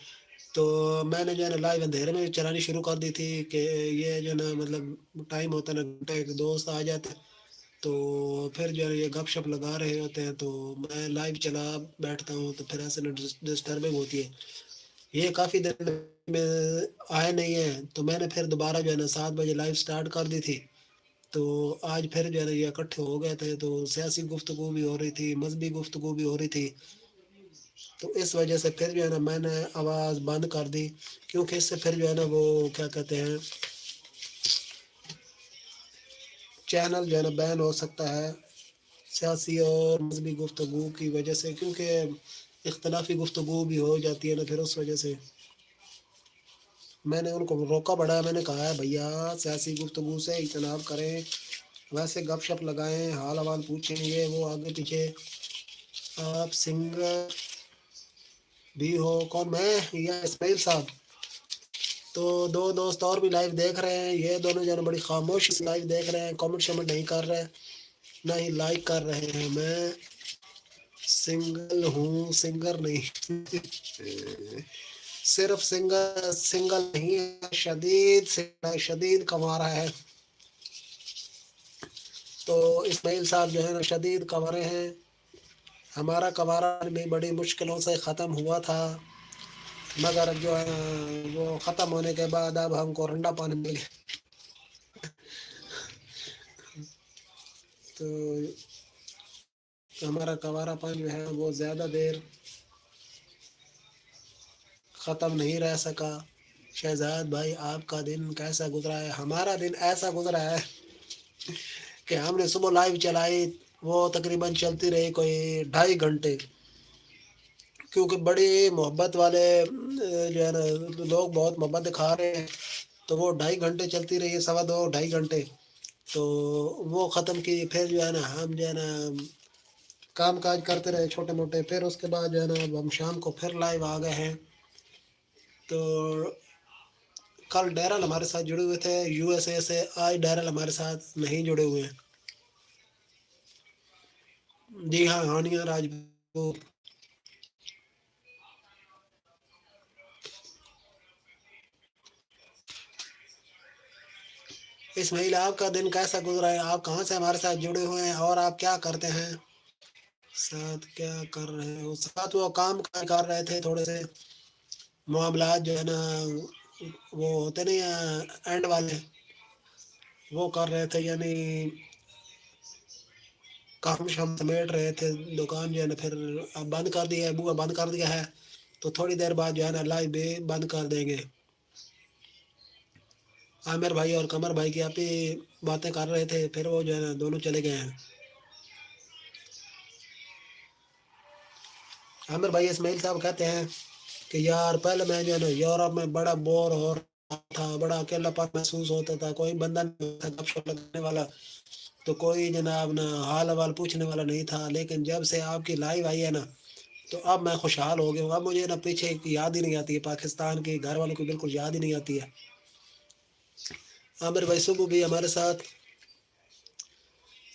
تو میں نے جو ہے نا لائیو اندھیرے میں چلانی شروع کر دی تھی کہ یہ جو ہے نا مطلب ٹائم ہوتا ہے نا گھنٹہ ایک دوست آ جاتے ہیں تو پھر جو ہے یہ گپ شپ لگا رہے ہوتے ہیں تو میں لائیو چلا بیٹھتا ہوں تو پھر ایسے ڈسٹربنگ ہوتی ہے. یہ کافی دن میں آئے نہیں ہیں تو میں نے پھر دوبارہ جو ہے نا 7 بجے لائیو سٹارٹ کر دی تھی. تو آج پھر جو ہے نا یہ اکٹھے ہو گئے تھے تو سیاسی گفتگو بھی ہو رہی تھی مذہبی گفتگو بھی ہو رہی تھی. تو اس وجہ سے پھر جو ہے نا میں نے آواز بند کر دی کیونکہ اس سے پھر جو ہے نا وہ کیا کہتے ہیں چینل جو ہے نا بین ہو سکتا ہے سیاسی اور مذہبی گفتگو کی وجہ سے کیونکہ اختلافی گفتگو بھی ہو جاتی ہے نا. پھر اس وجہ سے میں نے ان کو روکا پڑا. میں نے کہا ہے بھیا سیاسی گفتگو سے اجتناب کریں ویسے گپ شپ لگائیں حال حوال پوچھیں یہ وہ آگے پیچھے. آپ سنگر بھی ہو کون میں یا اسماعیل صاحب؟ تو 2 دوست اور بھی لائیو دیکھ رہے ہیں. یہ دونوں جو ہے بڑی خاموشی سے لائیو دیکھ رہے ہیں کامنٹ شمنٹ نہیں کر رہے نہ ہی لائک کر رہے ہیں. میں سنگل ہوں سنگر نہیں صرف سنگل نہیں ہے شدید کما رہا ہے. تو اسماعیل صاحب جو ہے نا شدید کنورے ہیں. ہمارا کنوارا بھی بڑی مشکلوں سے ختم ہوا تھا مگر جو ہے نا وہ ختم ہونے کے بعد اب ہم کو رنڈا پانی مل گیا. تو ہمارا کنوارا پانی جو ہے وہ زیادہ دیر ختم نہیں رہ سکا. شہزاد بھائی آپ کا دن کیسا گزرا ہے؟ ہمارا دن ایسا گزرا ہے کہ ہم نے صبح لائیو چلائی وہ تقریباً چلتی رہی کوئی 2.5 گھنٹے کیونکہ بڑی محبت والے جو ہے نا لوگ بہت محبت دکھا رہے ہیں تو وہ 2.5 گھنٹے چلتی رہی 2.25 2.5 گھنٹے. تو وہ ختم کی. پھر جو ہے نا ہم جو ہے نا کام کاج کرتے رہے چھوٹے موٹے. پھر اس کے بعد جو ہے نا ہم شام کو پھر لائیو آ گئے ہیں. تو کل ڈیرل ہمارے ساتھ جڑے ہوئے تھے یو ایس اے سے. آج ڈیرل ہمارے ساتھ نہیں جڑے ہوئے ہیں. جی ہاں ہانیہ راجپور. اسماعیل آپ کا دن کیسا گزرا ہے؟ آپ کہاں سے ہمارے ساتھ جڑے ہوئے ہیں اور آپ کیا کرتے ہیں؟ ساتھ کیا کر رہے ہو؟ ساتھ وہ کام کر رہے تھے تھوڑے سے معاملات جو ہے نا وہ ہوتے نہیں ہیں اینڈ والے وہ کر رہے تھے یعنی کام شام سمیٹ رہے تھے. دکان جو ہے نا پھر اب بند کر دیا ہے بوا بند کر دیا ہے تو تھوڑی دیر بعد جو ہے نا لائیو بھی بند کر دیں گے. عامر بھائی اور قمر بھائی کی آپ ہی باتیں کر رہے تھے پھر وہ جو ہے نا دونوں چلے گئے ہیں. عامر بھائی اسماعیل صاحب کہتے ہیں کہ یار پہلے میں جو ہے نا یورپ میں بڑا بور ہو رہا تھا بڑا اکیلا پن محسوس ہوتا تھا کوئی بندہ نہیں تھا گپ شپ لگانے والا تو کوئی جناب نا حال حوال پوچھنے والا نہیں تھا. لیکن جب سے آپ کی لائیو آئی ہے نا تو اب میں خوشحال ہو گیا ہوں. اب مجھے نا پیچھے کی یاد ہی نہیں آتی ہے پاکستان کی گھر والوں کی بالکل یاد ہی نہیں آتی ہے. عامر بھائی صبح بھی ہمارے ساتھ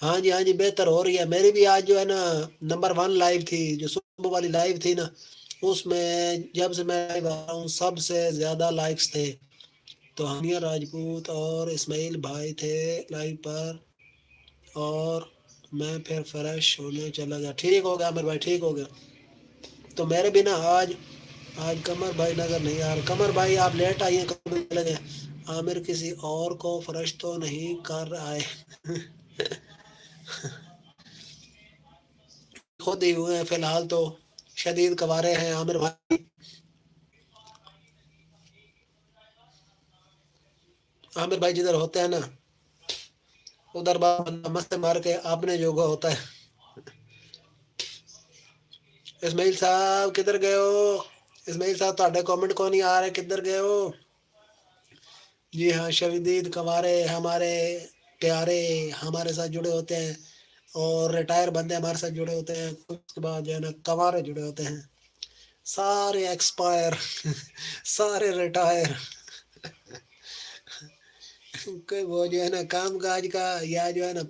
ہاں جی بہتر ہو رہی ہے میری بھی. آج جو ہے نا نمبر 1 لائیو تھی, جو صبح والی لائیو تھی نا, اس میں جب سے میں لائیو آ رہا ہوں سب سے زیادہ لائکس تھے تو ہانیہ راجپوت اور اسماعیل بھائی تھے لائیو پر, اور میں پھر فریش ہونے چلا گیا. ٹھیک ہو گیا عامر بھائی, ٹھیک ہو گیا. تو میرے بھی نا آج قمر بھائی نظر نہیں آ رہا. قمر بھائی آپ لیٹ آئیے, کبھی لگے. عامر کسی اور کو فرش تو نہیں کر رہا ہے؟ خود ہی ہوئے ہیں فی الحال تو, شدید کوارے ہیں عامر بھائی. عامر بھائی جدھر ہوتے ہیں نا ادھر بندہ مست مار کے اپنے جوگا ہوتا ہے. اسماعیل صاحب کدھر گئے ہو؟ اسماعیل صاحب تھوڑے کامنٹ کو نہیں آ رہے, کدھر گئے ہو؟ جی ہاں شدید کوارے ہمارے پیارے ہمارے ساتھ جڑے ہوتے ہیں, اور ریٹائر بندے ہمارے ساتھ جڑے ہوتے ہیں. اس کے بعد جو ہے نا کوارے جڑے ہوتے ہیں, سارے ایکسپائر, سارے ریٹائر. کوئی وہ جو ہے نا کام کاج کا یا جو ہے نا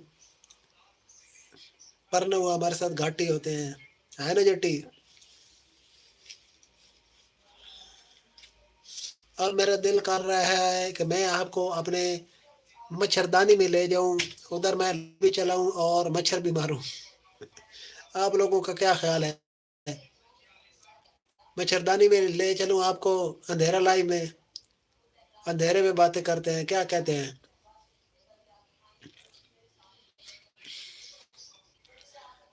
پرنا ہوا ہمارے ساتھ گھاٹی ہوتے ہیں, ہے نا جٹی. اب میرا دل کر رہا ہے کہ میں آپ کو اپنے مچھردانی میں لے جاؤں, ادھر میں بھی چلاؤں اور مچھر بھی ماروں. آپ لوگوں کا کیا خیال ہے؟ مچھردانی میں لے چلوں آپ کو اندھیرا لائیو میں, اندھیرے میں باتیں کرتے ہیں, کیا کہتے ہیں؟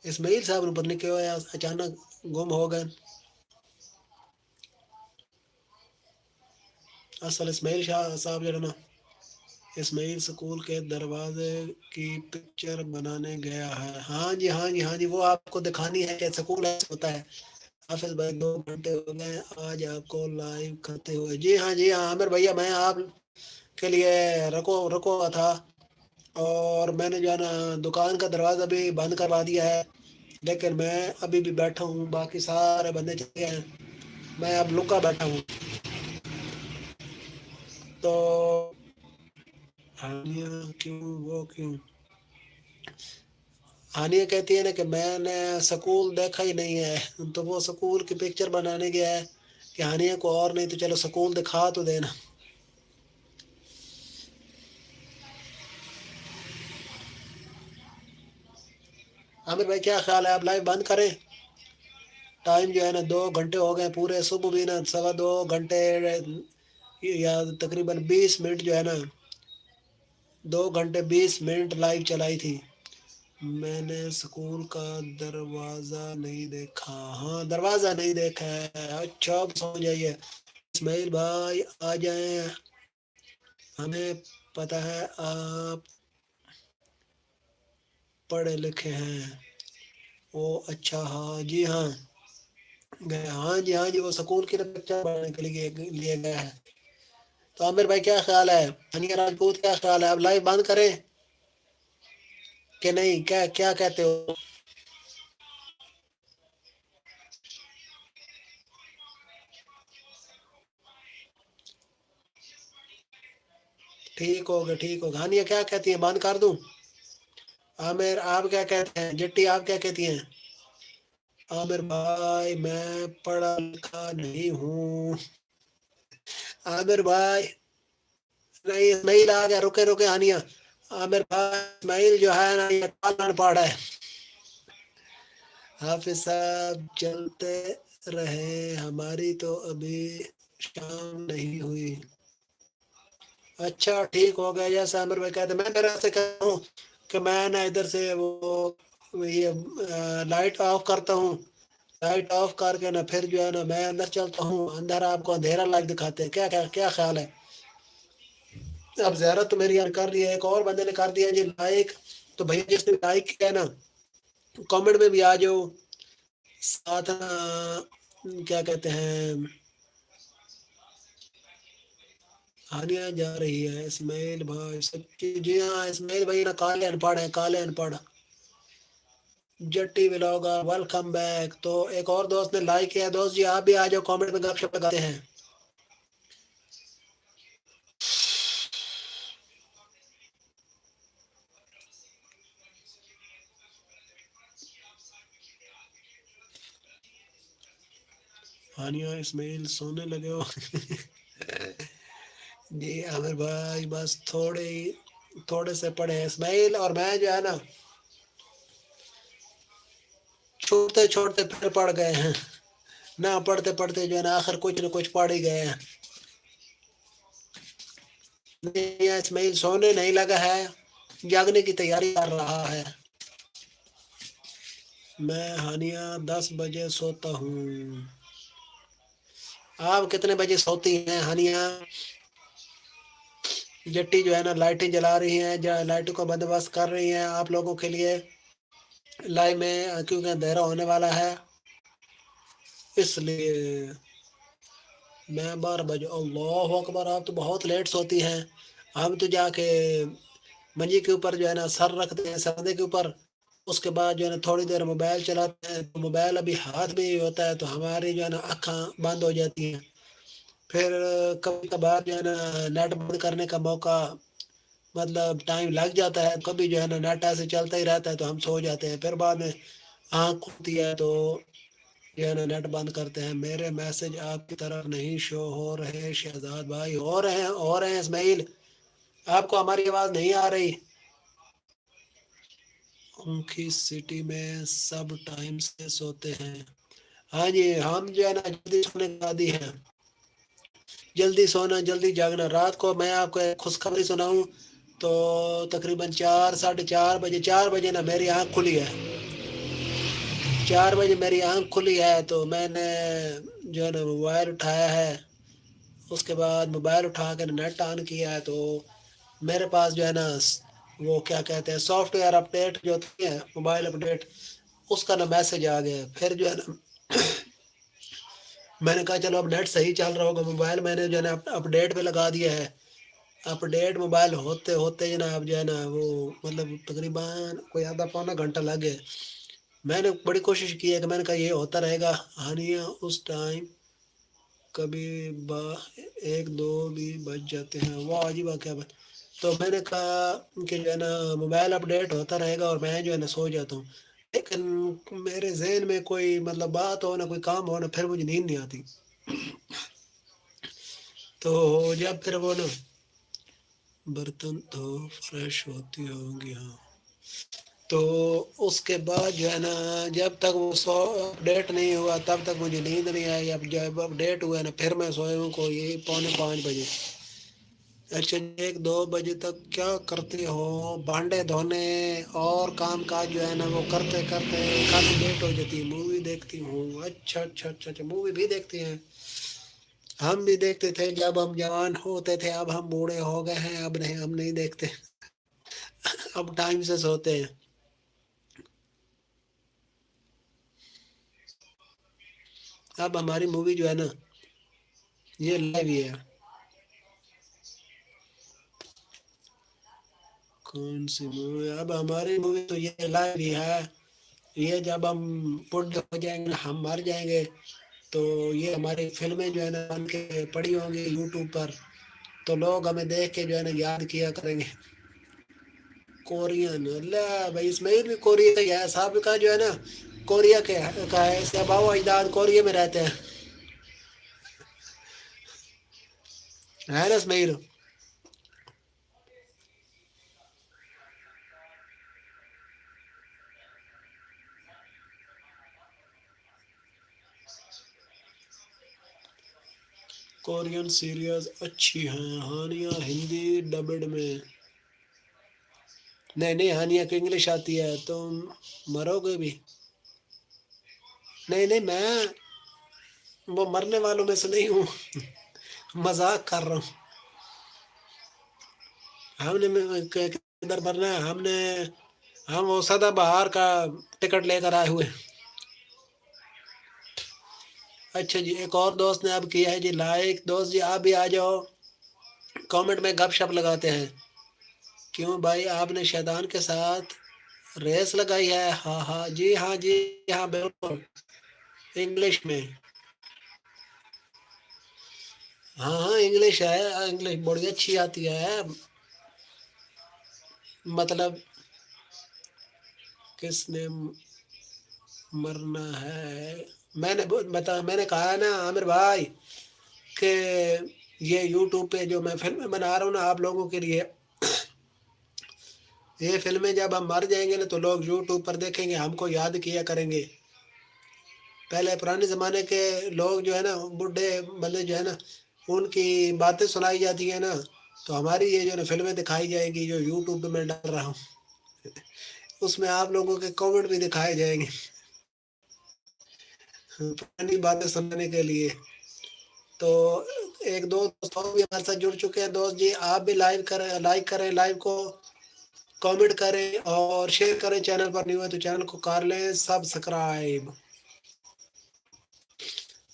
اسماعیل صاحب نے پتہ نہیں کیوں اچانک گم ہو گئے. اصل اسماعیل شاہ صاحب جو ہے نا, اسماعیل سکول کے دروازے کی پکچر بنانے گیا ہے. ہاں جی وہ آپ کو دکھانی ہے کہ سکول ایسا ہوتا ہے. حافظ بھائی 2 گھنٹے ہو گئے آج آپ کو لائیو کرتے ہوئے. جی ہاں عامر بھیا میں آپ کے لیے رکوا تھا, اور میں نے جو ہے نا دکان کا دروازہ بھی بند کروا دیا ہے, لیکن میں ابھی بھی بیٹھا ہوں, باقی سارے بندے چلے گئے ہیں, میں اب لکا بیٹھا ہوں. تو ہانیہ ہانیہ کہتی ہے نا کہ میں نے سکول دیکھا ہی نہیں ہے, تو وہ سکول کی پکچر بنانے گیا ہے کہ ہانیہ کو اور نہیں تو چلو سکول دکھا تو دینا. عامر بھائی کیا خیال ہے, آپ لائیو بند کریں؟ ٹائم جو ہے نا 2 گھنٹے ہو گئے پورے, صبح بھی نا 2.25 گھنٹے یا تقریباً 20 منٹ جو ہے نا 2 گھنٹے 20 منٹ لائیو چلائی تھی. میں نے سکول کا دروازہ نہیں دیکھا. ہاں دروازہ نہیں دیکھا ہے, اچھا اب سمجھ آئیے. اسماعیل بھائی آ جائیں, ہمیں پتہ ہے آپ پڑھے لکھے ہیں. او اچھا جی ہاں گئے, ہاں جی وہ سکول کی پکچر بنانے کے لیے گیا ہے. تو عامر بھائی کیا خیال ہے, ہانیہ راجپوت کیا خیال ہے, آپ لائیو بند کریں کہ نہیں, کیا کہتے ہو؟ ٹھیک ہوگا. ہانیہ کیا کہتی ہیں, بند کر دوں؟ عامر آپ کیا کہتے ہیں؟ جٹی آپ کیا کہتی ہیں؟ عامر بھائی میں پڑھا لکھا نہیں ہوں. عامر بھائی نہیں لا گیا, رکے ہانیہ. عامر بھائی اسماعیل جو ہے نا یہ کالن پاڑا ہے. حافظ صاحب چلتے رہے, ہماری تو ابھی شام نہیں ہوئی. اچھا ٹھیک ہو گیا. جیسا عامر بھائی کہتے ہیں, میں میرے سے کہتا ہوں کہ میں نا ادھر سے وہ یہ لائٹ آف کرتا ہوں, لائٹ آف کر کے نا پھر جو ہے نا میں اندر چلتا ہوں, اندر آپ کو اندھیرا لائٹ دکھاتے ہیں. کیا خیال ہے؟ اب زیارت تو میری یہاں کر رہی ہے, ایک اور بندے نے کر دیا جی لائک, تو بھیا جس نے لائک کیا نا کامنٹ میں بھی آ جاؤ. ساتھ کیا کہتے ہیں, ہانیہ جا رہی ہے. اسماعیل بھائی سچی, جی ہاں اسماعیل بھائی نا کالے ان پڑھ ہیں, کالے ان پڑھ. جٹی ولاگر ویلکم بیک. تو ایک اور دوست نے لائک کیا, دوست جی آپ بھی آ جاؤ, کامنٹ میں گپ شپ لگاتے ہیں. ہانیہ اسماعیل سونے لگے ہو جی عامر بھائی بس تھوڑے سے پڑھے ہیں اسماعیل اور میں جو ہے نا چھوٹتے چھوٹتے پھر پڑھ گئے ہیں نہ پڑھتے پڑھتے جو ہے نا آخر کچھ نہ کچھ پڑھ ہی گئے ہیں نہیں اسماعیل سونے نہیں لگا ہے جاگنے کی تیاری کر رہا ہے میں ہانیہ 10 بجے سوتا ہوں آپ کتنے بجے سوتی ہیں ہانیہ جٹی جو ہے نا لائٹیں جلا رہی ہیں لائٹوں کا بندوبست کر رہی ہیں آپ لوگوں کے لیے لائیو میں کیونکہ اندھیرا ہونے والا ہے اس لیے میں 12 بجے اللہ اکبر آپ تو بہت لیٹ سوتی ہیں ہم تو جا کے منجی کے اوپر جو ہے نا سر رکھتے ہیں سردے کے اوپر اس کے بعد جو ہے نا تھوڑی دیر موبائل چلاتے ہیں تو موبائل ابھی ہاتھ میں ہی ہوتا ہے تو ہماری جو ہے نا آنکھاں بند ہو جاتی ہیں پھر کبھی کبھار جو ہے نا نیٹ بند کرنے کا موقع مطلب ٹائم لگ جاتا ہے کبھی جو ہے نا نیٹ ایسے چلتا ہی رہتا ہے تو ہم سو جاتے ہیں پھر بعد میں آنکھ کھلتی ہے تو جو ہے نا نیٹ بند کرتے ہیں میرے میسج آپ کی طرف نہیں شو ہو رہے شہزاد بھائی ہو رہے ہیں اسماعیل آپ کو ہماری آواز نہیں آ رہی اونکھی سٹی میں سب ٹائم سے سوتے ہیں ہاں جی ہم جو ہے نا جلدی سونے کا عادی ہیں جلدی سونا جلدی جاگنا رات کو میں آپ کو ایک خوشخبری سناؤں تو تقریباً 4 ساڑھے 4 بجے نا میری آنکھ کھلی ہے 4 بجے میری آنکھ کھلی ہے تو میں نے جو ہے نا موبائل اٹھایا ہے اس کے بعد موبائل اٹھا کر نیٹ آن کیا ہے تو میرے پاس جو ہے نا وہ کیا کہتے ہیں سافٹ ویئر اپڈیٹ جو ہوتی ہے موبائل اپڈیٹ اس کا نا میسج آ گیا پھر جو ہے نا میں نے کہا چلو اب نیٹ صحیح چل رہا ہوگا موبائل میں نے جو ہے نا اپڈیٹ پہ لگا دیا ہے اپڈیٹ موبائل ہوتے ہوتے جناب جو ہے نا وہ مطلب تقریباً کوئی آدھا پونا گھنٹہ لگے میں نے بڑی کوشش کی ہے کہ میں نے کہا یہ ہوتا رہے گا ہانیہ اس ٹائم کبھی 1 2 بھی بج جاتے ہیں وہ عجیب کیا بات تو میں نے کہا کہ جو ہے نا موبائل اپڈیٹ ہوتا رہے گا اور میں جو ہے نا سو جاتا ہوں لیکن میرے ذہن میں کوئی مطلب بات ہو نہ کوئی کام ہو نہ پھر مجھے نیند نہیں آتی تو جب پھر وہ نا برتن تو فریش ہوتی ہوں گی ہاں تو اس کے بعد جو ہے نا جب تک وہ اپڈیٹ نہیں ہوا تب تک مجھے نیند نہیں آئی اب جب اپڈیٹ ہوا ہے نا پھر میں سویا ہوں کو یہ 4:45 بجے اچھا 1 2 بجے تک کیا کرتے ہو بانڈے دھونے اور کام کاج جو ہے نا وہ کرتے کرتے کافی لیٹ ہو جاتی ہے مووی دیکھتی ہوں اچھا مووی بھی دیکھتی ہیں ہم بھی دیکھتے تھے جب ہم جوان ہوتے تھے اب ہم بوڑھے ہو گئے ہیں اب نہیں ہم نہیں دیکھتے اب ٹائم سے سوتے ہیں اب ہماری مووی جو ہے نا یہ لائیو ہی ہے کون سی مووی اب ہماری مووی تو یہ لائیو ہی ہے یہ جب ہم بوڑھے ہو جائیں گے ہم مر جائیں گے تو یہ ہماری فلمیں جو ہے نا بن کے پڑی ہوں گی یوٹیوب پر تو لوگ ہمیں دیکھ کے جو ہے نا یاد کیا کریں گے کورین اللہ بھائی اسماعیل بھی کوریا کا ہی ہے صاحب کا جو ہے نا کوریا کے کا ہے اس کے اباؤ اجداد کوریا میں رہتے ہیں ہے نا اسماعیل کورین سیریز اچھی ہیں ہانیہ ہندی ڈبڈ میں نہیں ہانیہ کو انگلش آتی ہے تم مرو گے بھی نہیں میں وہ مرنے والوں میں سے نہیں ہوں مذاق کر رہا ہوں ہم نے کدھر مرنا ہے ہم وہ سدا بہار کا ٹکٹ لے کر آئے ہوئے اچھا جی ایک اور دوست نے اب کیا ہے جی لائک دوست جی آپ بھی آ جاؤ کامنٹ میں گپ شپ لگاتے ہیں کیوں بھائی آپ نے شیطان کے ساتھ ریس لگائی ہے جی ہاں بالکل انگلش میں ہاں انگلش ہے انگلش بڑی اچھی آتی ہے مطلب کس نے مرنا ہے. میں نے کہا نا عامر بھائی کہ یہ یوٹیوب پہ جو میں فلمیں بنا رہا ہوں نا آپ لوگوں کے لیے، یہ فلمیں جب ہم مر جائیں گے نا تو لوگ یوٹیوب پر دیکھیں گے، ہم کو یاد کیا کریں گے. پہلے پرانے زمانے کے لوگ جو ہے نا، بڈھے بندے جو ہے نا، ان کی باتیں سنائی جاتی ہیں نا، تو ہماری یہ جو ہے نا فلمیں دکھائی جائیں گی جو یوٹیوب پہ میں ڈال رہا ہوں. اس میں آپ لوگوں کے کامنٹ بھی دکھائے جائیں گے پرانی باتیں سننے کے لیے. تو ایک دو دوست اور بھی ہمارے ساتھ جڑ چکے ہیں. دوست جی آپ بھی لائک کریں لائیو کو، کامنٹ کریں اور شیئر کریں. چینل پر نہیں ہوئے تو چینل کو کر لیں سبسکرائب.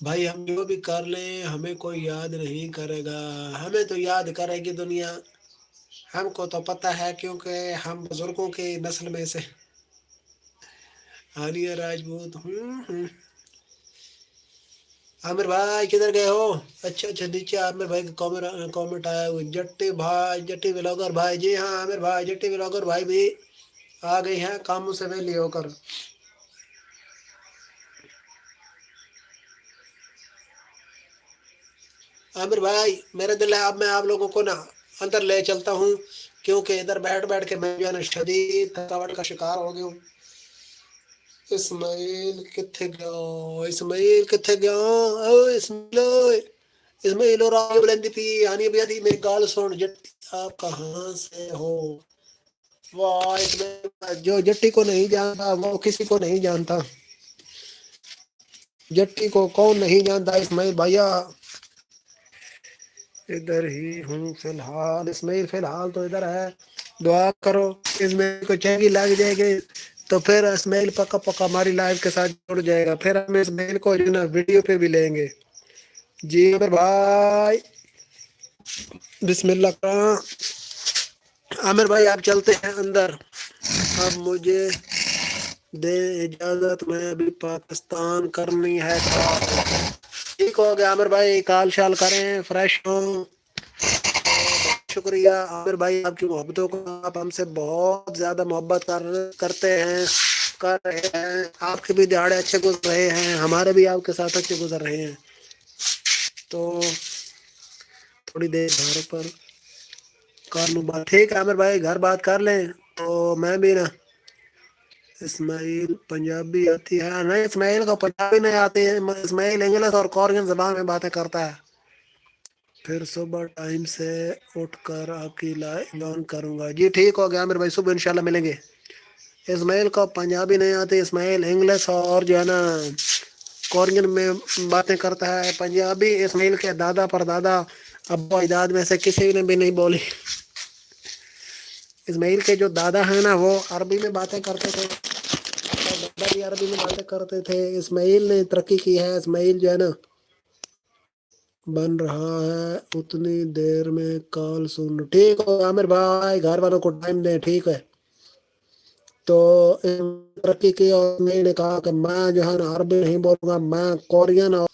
بھائی ہم جو بھی کر لیں ہمیں کوئی یاد نہیں کرے گا، ہمیں تو یاد کرے گی دنیا. ہم کو تو پتہ ہے کیونکہ ہم بزرگوں کی نسل میں سے. عالیہ راجپوت. عامر بھائی کدھر گئے ہو؟ اچھا نیچے عامر بھائی کا کامنٹ آیا ہوا. جٹی ولاگر بھائی، جی ہاں عامر بھائی جٹی ولاگر بھائی بھی آ گئی ہیں کاموں سے ویلی ہو کر. عامر بھائی میرا دل ہے اب میں آپ لوگوں کو نا اندر لے چلتا ہوں، کیونکہ ادھر بیٹھ کے میں جو ہے نا شدید تھکاوٹ کا شکار ہو گیا ہوں. اسماعیل کتنے گیا اسماعیل اور آگے بلندی پی آنی بھی آتی میری گال سن. جٹی آپ کہاں سے ہو؟ واہ اسماعیل جو جٹی کو نہیں جانتا وہ کسی کو نہیں جانتا. جٹی کو کون نہیں جانتا؟ اسماعیل بھیا ادھر ہی ہوں فی الحال. اسماعیل فی الحال تو ادھر ہے، دعا کرو اسماعیل کو چنگی لگ جائے گی تو پھر اسماعیل پکا ہماری لائف کے ساتھ جڑ جائے گا. پھر ہم اسماعیل کو جو نا ویڈیو پہ بھی لیں گے. جی عامر بھائی بسم اللہ کریں. عامر بھائی آپ چلتے ہیں اندر، اب مجھے دے اجازت، میں ابھی پاکستان کرنی ہے کال. ٹھیک ہو گیا عامر بھائی، کال شال کریں فریش ہوں. شکریہ عامر بھائی آپ کی محبتوں کو، آپ ہم سے بہت زیادہ محبت کرتے ہیں کر رہے ہیں. آپ کے بھی دہاڑے اچھے گزر رہے ہیں، ہمارے بھی آپ کے ساتھ اچھے گزر رہے ہیں. تو تھوڑی دیر گھر پر کر لوں بات. ٹھیک ہے عامر بھائی گھر بات کر لیں. تو میں بھی نا اسماعیل پنجابی آتی ہے نہیں، اسماعیل کو پنجابی نہیں آتی ہے، اسماعیل انگلش اور کورین زبان میں باتیں کرتا ہے. پھر صبح ٹائم سے اٹھ کر آپ کی لائیو آن کروں گا. جی ٹھیک ہو گیا عامر بھائی، صبح انشاءاللہ ملیں گے. اسماعیل کو پنجابی نہیں آتی، اسماعیل انگلش اور جو ہے نا کورین میں باتیں کرتا ہے. پنجابی اسماعیل کے دادا پر دادا ابو اجداد میں سے کسی نے بھی نہیں بولی. اسماعیل کے جو دادا ہیں نا وہ عربی میں باتیں کرتے تھے، دادا بھی عربی میں باتیں کرتے تھے. اسماعیل نے ترقی کی ہے. اسماعیل جو ہے نا بن رہا ہے اتنی دیر میں کال سن. ٹھیک ہو عامر بھائی گھر والوں کو ٹائم دیں. ٹھیک ہے تو ترقی کی اور میں نے کہا کہ میں جو ہے نا عربی نہیں بولوں گا، میں کورین اور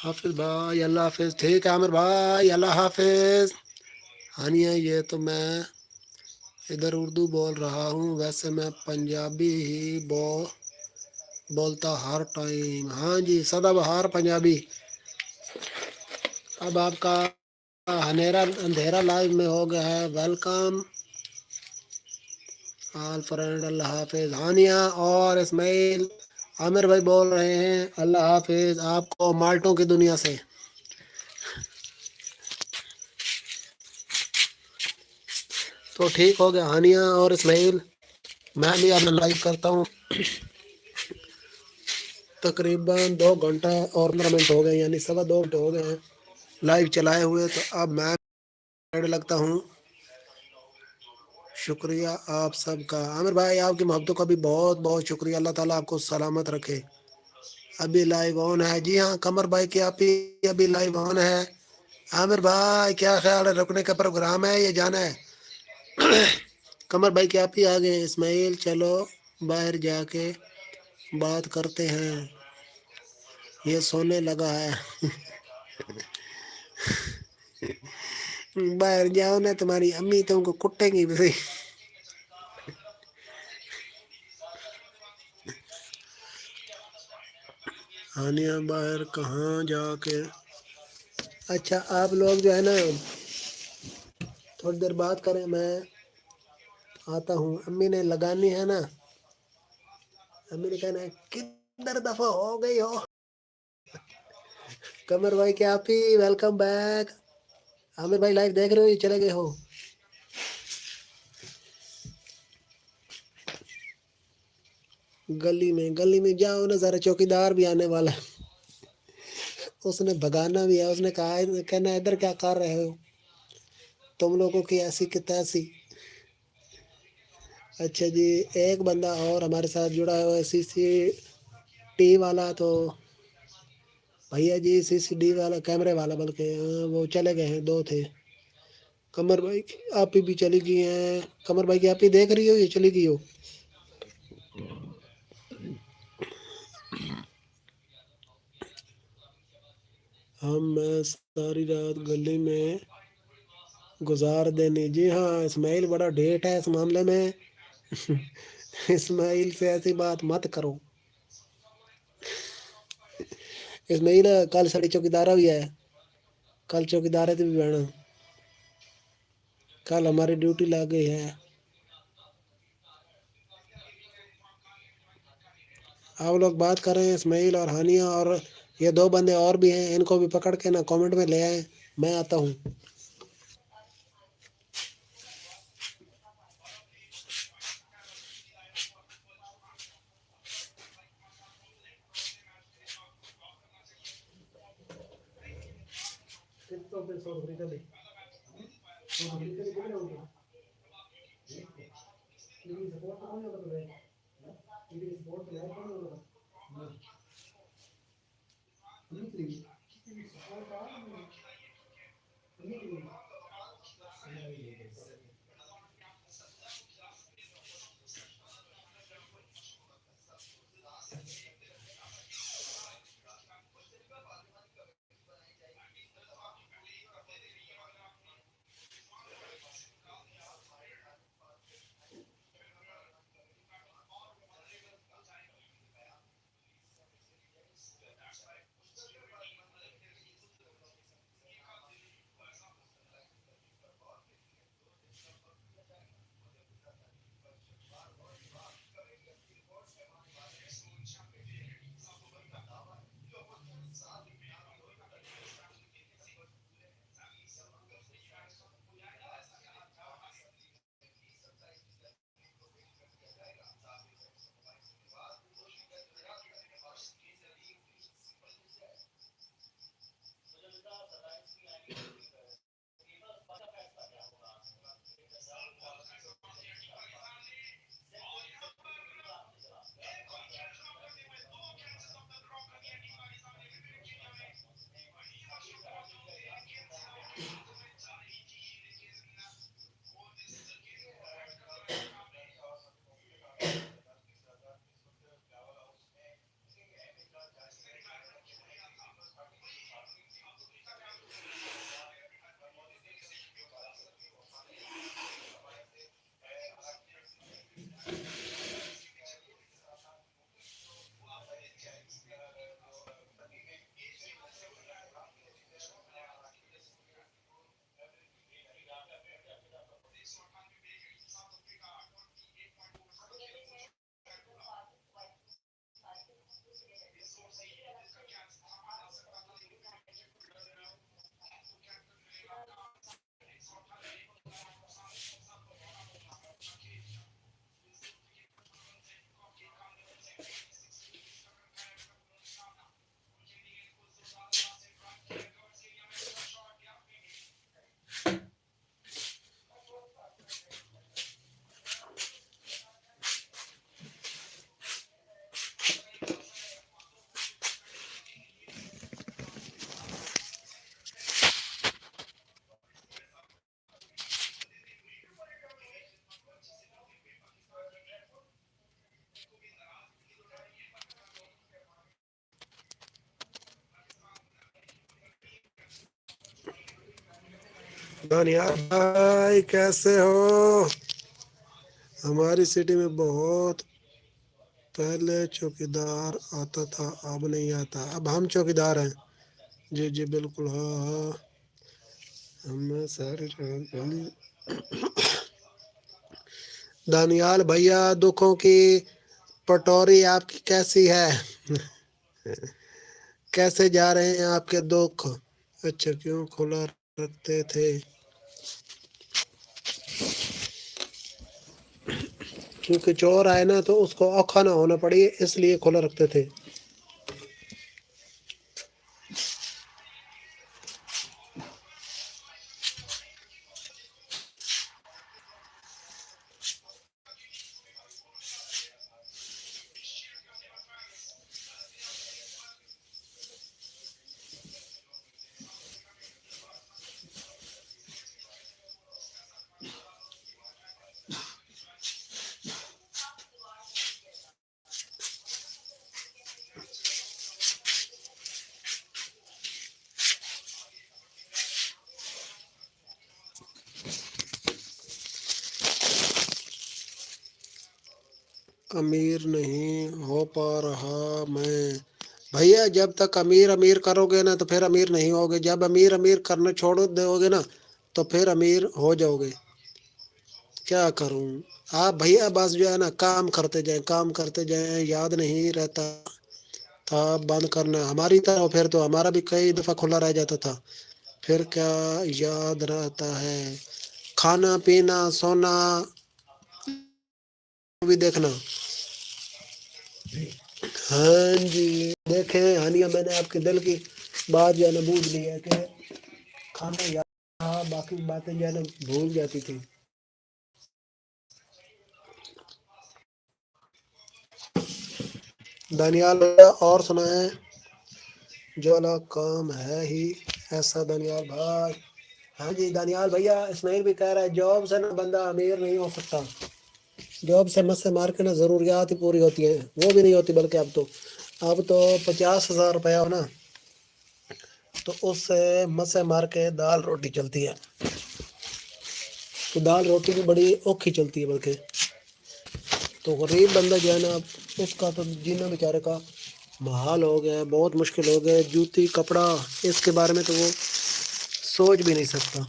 حافظ بھائی اللہ حافظ. ٹھیک ہے عامر بھائی اللہ حافظ. ہانیہ یہ تو میں ادھر اردو بول رہا ہوں، ویسے میں پنجابی ہی بولتا ہر ٹائم. ہاں جی سدا بہار پنجابی. اب آپ کا اندھیرا لائیو میں ہو گیا ہے. Welcome all friend. اللہ حافظ. ہانیہ اور اسماعیل عامر بھائی بول رہے ہیں اللہ حافظ آپ کو مالٹوں کی دنیا سے. تو ٹھیک ہو گیا ہانیہ اور اسماعیل، میں بھی اپنا لائیو کرتا ہوں. تقریباً 2 گھنٹہ اور 15 منٹ ہو گئے، یعنی 2.25 گھنٹے ہو گئے ہیں لائیو چلائے ہوئے. تو اب میں لگتا ہوں شکریہ آپ سب کا. عامر بھائی آپ کی محبتوں کا بھی بہت بہت شکریہ. اللہ تعالیٰ آپ کو سلامت رکھے. ابھی لائیو آن ہے. جی ہاں قمر بھائی کی آپ ہی ابھی لائیو آن ہے. عامر بھائی کیا خیال ہے, رکنے کا پروگرام ہے یا جانا ہے؟ قمر بھائی کی آپ ہی آ گئے. اسماعیل چلو باہر جا کے بات کرتے ہیں, یہ سونے لگا ہے. باہر جاؤ نا, تمہاری امی تم کو کٹے گی بھی. ہانیہ باہر کہاں جا کے. اچھا آپ لوگ جو ہے نا تھوڑی دیر بات کریں, میں آتا ہوں. امی نے لگانی ہے نا, امی نے کہنا ہے کدھر دفعہ ہو گئی ہو. قمر بھائی کیا آپ ہی ویلکم بیک. عامر بھائی لائیو دیکھ رہے ہو یا چلے گئے ہو؟ گلی میں جاؤ نا ذرا, چوکی دار بھی آنے والا ہے. اس نے بھگانا بھی ہے. اس نے کہا کہنا ادھر کیا کر رہے ہو تم لوگوں کی ایسی کی تیسی. اچھا جی, ایک بندہ اور ہمارے ساتھ جڑا ہے سی سی ٹی والا. تو بھیا جی سی سی ڈی والا, کیمرے والا بلکہ, وہ چلے گئے ہیں, 2 تھے. قمر بھائی آپ ہی بھی چلی گئی ہیں. قمر بھائی کی آپ ہی دیکھ رہی ہو یا چلی گئی ہو؟ میں ساری رات گلی میں گزار دینی. جی ہاں اسماعیل بڑا ڈیٹ ہے اس معاملے میں. اسماعیل سے ایسی بات مت کرو. اسماعیل کل ساڑی چوکیدارہ بھی ہے. کل چوکیدارے سے بھی بہنا, کل ہماری ڈیوٹی لگ گئی ہے. آپ لوگ بات کر رہے ہیں اسماعیل اور ہانیہ, اور یہ 2 بندے اور بھی ہیں, ان کو بھی پکڑ کے نا کامنٹ میں لے آئیں. میں آتا ہوں. دانیال بھائی کیسے ہو؟ ہماری سٹی میں بہت پہلے چوکیدار آتا تھا، اب نہیں آتا، اب ہم چوکیدار ہیں۔ جی جی بالکل، ہاں ہاں، ہمیں ساری جگہ۔ دانیال بھیا دکھوں کی پٹوری آپ کی کیسی ہے؟ کیسے جا رہے ہیں آپ کے دکھ؟ اچھا، کیوں کھلا رکھتے تھے؟ کیونکہ چور آئے نا تو اس کو اوکھا نہ ہونا پڑی، اس لیے کھلا رکھتے تھے۔ امیر نہیں ہو پا رہا میں بھیا، جب تک امیر امیر کرو گے نا تو پھر امیر نہیں ہوگے، جب امیر امیر کرنا چھوڑ دو گے نا تو پھر امیر ہو جاؤ گے۔ کیا کروں؟ آپ بھیا بس جو ہے نا کام کرتے جائیں، کام کرتے جائیں، یاد نہیں رہتا تھا بند کرنا ہماری طرح، پھر تو ہمارا بھی کئی دفعہ کھلا رہ جاتا تھا، پھر کیا یاد رہتا ہے؟ کھانا پینا سونا بھی دیکھنا۔ ہاں جی دیکھیں ہانیہ، میں نے آپ کے دل کی بات جو ہے نا بوجھ لی ہے کہ کھانا یاد تھا، باقی باتیں جو ہے نا بھول جاتی تھی۔ دانیال اور سنائیں، جو الگ کام ہے ہی ایسا دانیال بھائی۔ ہاں جی دانیال بھیا، اسماعیل بھی کہہ رہا ہے جاب سے نا بندہ امیر نہیں ہو سکتا، جاب سے مس سے مار کے نا ضروریات ہی پوری ہوتی ہیں، وہ بھی نہیں ہوتی، بلکہ اب تو 50,000 روپیہ ہو نا تو اس سے مس سے مار کے دال روٹی چلتی ہے، تو دال روٹی بھی بڑی اوکھی چلتی ہے، بلکہ تو غریب بندہ جو ہے نا اس کا تو جینا بیچارے کا محال ہو گیا ہے، بہت مشکل ہو گیا ہے، جوتی کپڑا اس کے بارے میں تو وہ سوچ بھی نہیں سکتا۔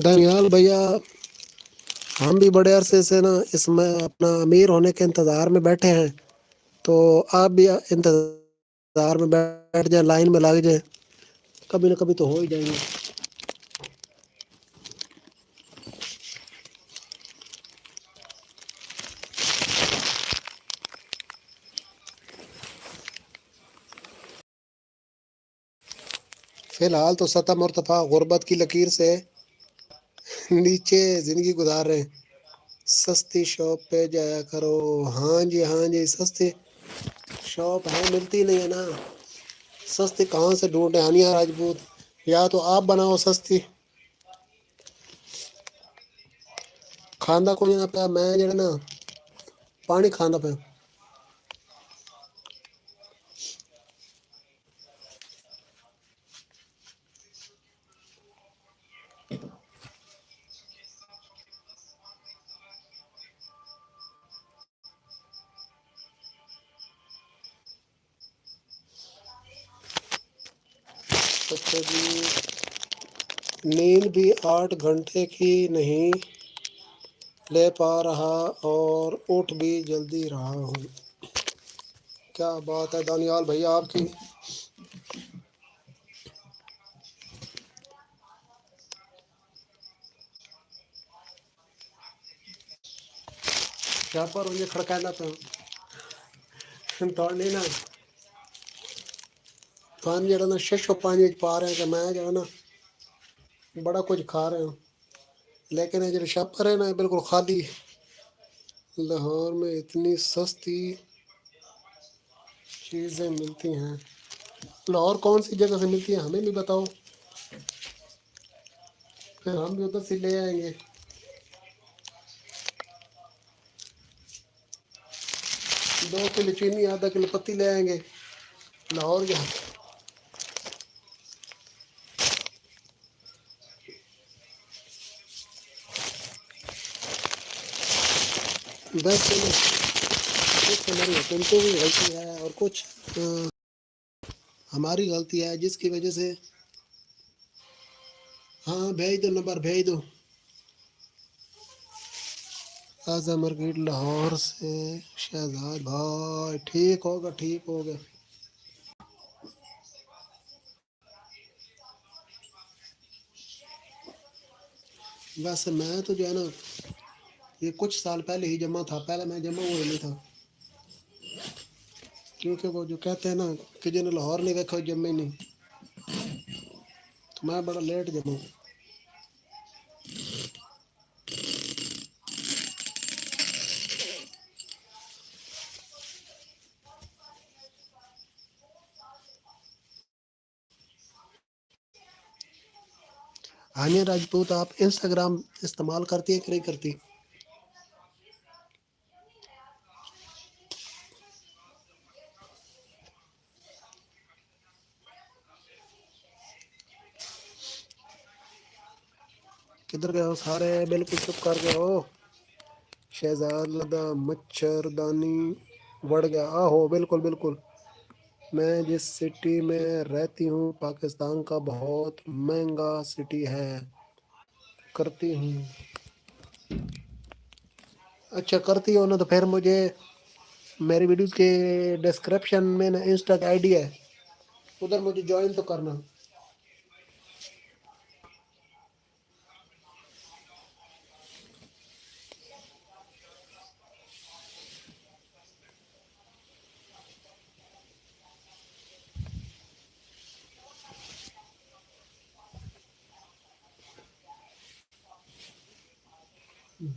دانیال بھیا، ہم بھی بڑے عرصے سے نا اس میں اپنا امیر ہونے کے انتظار میں بیٹھے ہیں، تو آپ بھی انتظار میں بیٹھ جائیں، لائن میں لگ جائیں، کبھی نہ کبھی تو ہو ہی جائیں گے۔ فی الحال تو سطح مرتفع غربت کی لکیر سے نیچے زندگی گزار رہے ہیں۔ سستی شاپ پہ جایا کرو۔ ہاں جی سستی شاپ ہے، ملتی نہیں ہے نا، سستی کہاں سے ڈھونڈے ہانیہ راجپوت، یا تو آپ بناؤ سستی۔ کھانا کو نہیں پیا، میں جو ہے نا پانی کھانا پیا۔ اچھا جی، نیند بھی 8 گھنٹے کی نہیں لے پا رہا اور اٹھ بھی جلدی رہا ہوں۔ کیا بات ہے دانیال بھیا آپ کی۔ کیا پر مجھے کھڑکانا تو توڑنے نا پانی جڑا نا ششو پانی پا رہے ہیں کہ میں جو ہے نا بڑا کچھ کھا رہے ہوں، لیکن یہ جو شاپر ہے نا بالکل خالی۔ لاہور میں اتنی سستی چیزیں ملتی ہیں۔ لاہور کون سی جگہ سے ملتی ہے ہمیں بھی بتاؤ، پھر ہم بھی ادھر سے لے آئیں گے. 2 کلو چینی، آدھا کلو پتی لے آئیں گے لاہور کے. بس کچھ ہماری حکومتوں کی غلطی ہے اور کچھ ہماری غلطی ہے جس کی وجہ سے. ہاں بھیج دو، نمبر بھیج دو. آزا مارکیٹ لاہور سے شہزاد بھائی. ٹھیک ہوگا ٹھیک ہوگا. بس میں تو جو ہے نا یہ کچھ سال پہلے ہی جمع تھا، پہلے میں جمع ہوا نہیں تھا، کیونکہ وہ جو کہتے ہیں نا کہ جنہیں لاہور نہیں دیکھا جمع ہی نہیں، تو میں بڑا لیٹ جمع ہوں. ہانیہ راجپوت، آپ انسٹاگرام استعمال کرتی ہے کہ نہیں کرتی؟ کدھر گئے ہو سارے؟ بالکل چپ کر گئے ہو. شہزاد لدا مچھردانی بڑھ گیا. آہو بالکل بالکل. میں جس سٹی میں رہتی ہوں پاکستان کا بہت مہنگا سٹی ہے. کرتی ہوں. اچھا کرتی ہو نا، تو پھر مجھے میری ویڈیوز کے ڈسکرپشن میں نا انسٹا کا آئی ڈی ہے، ادھر مجھے جوائن تو کرنا.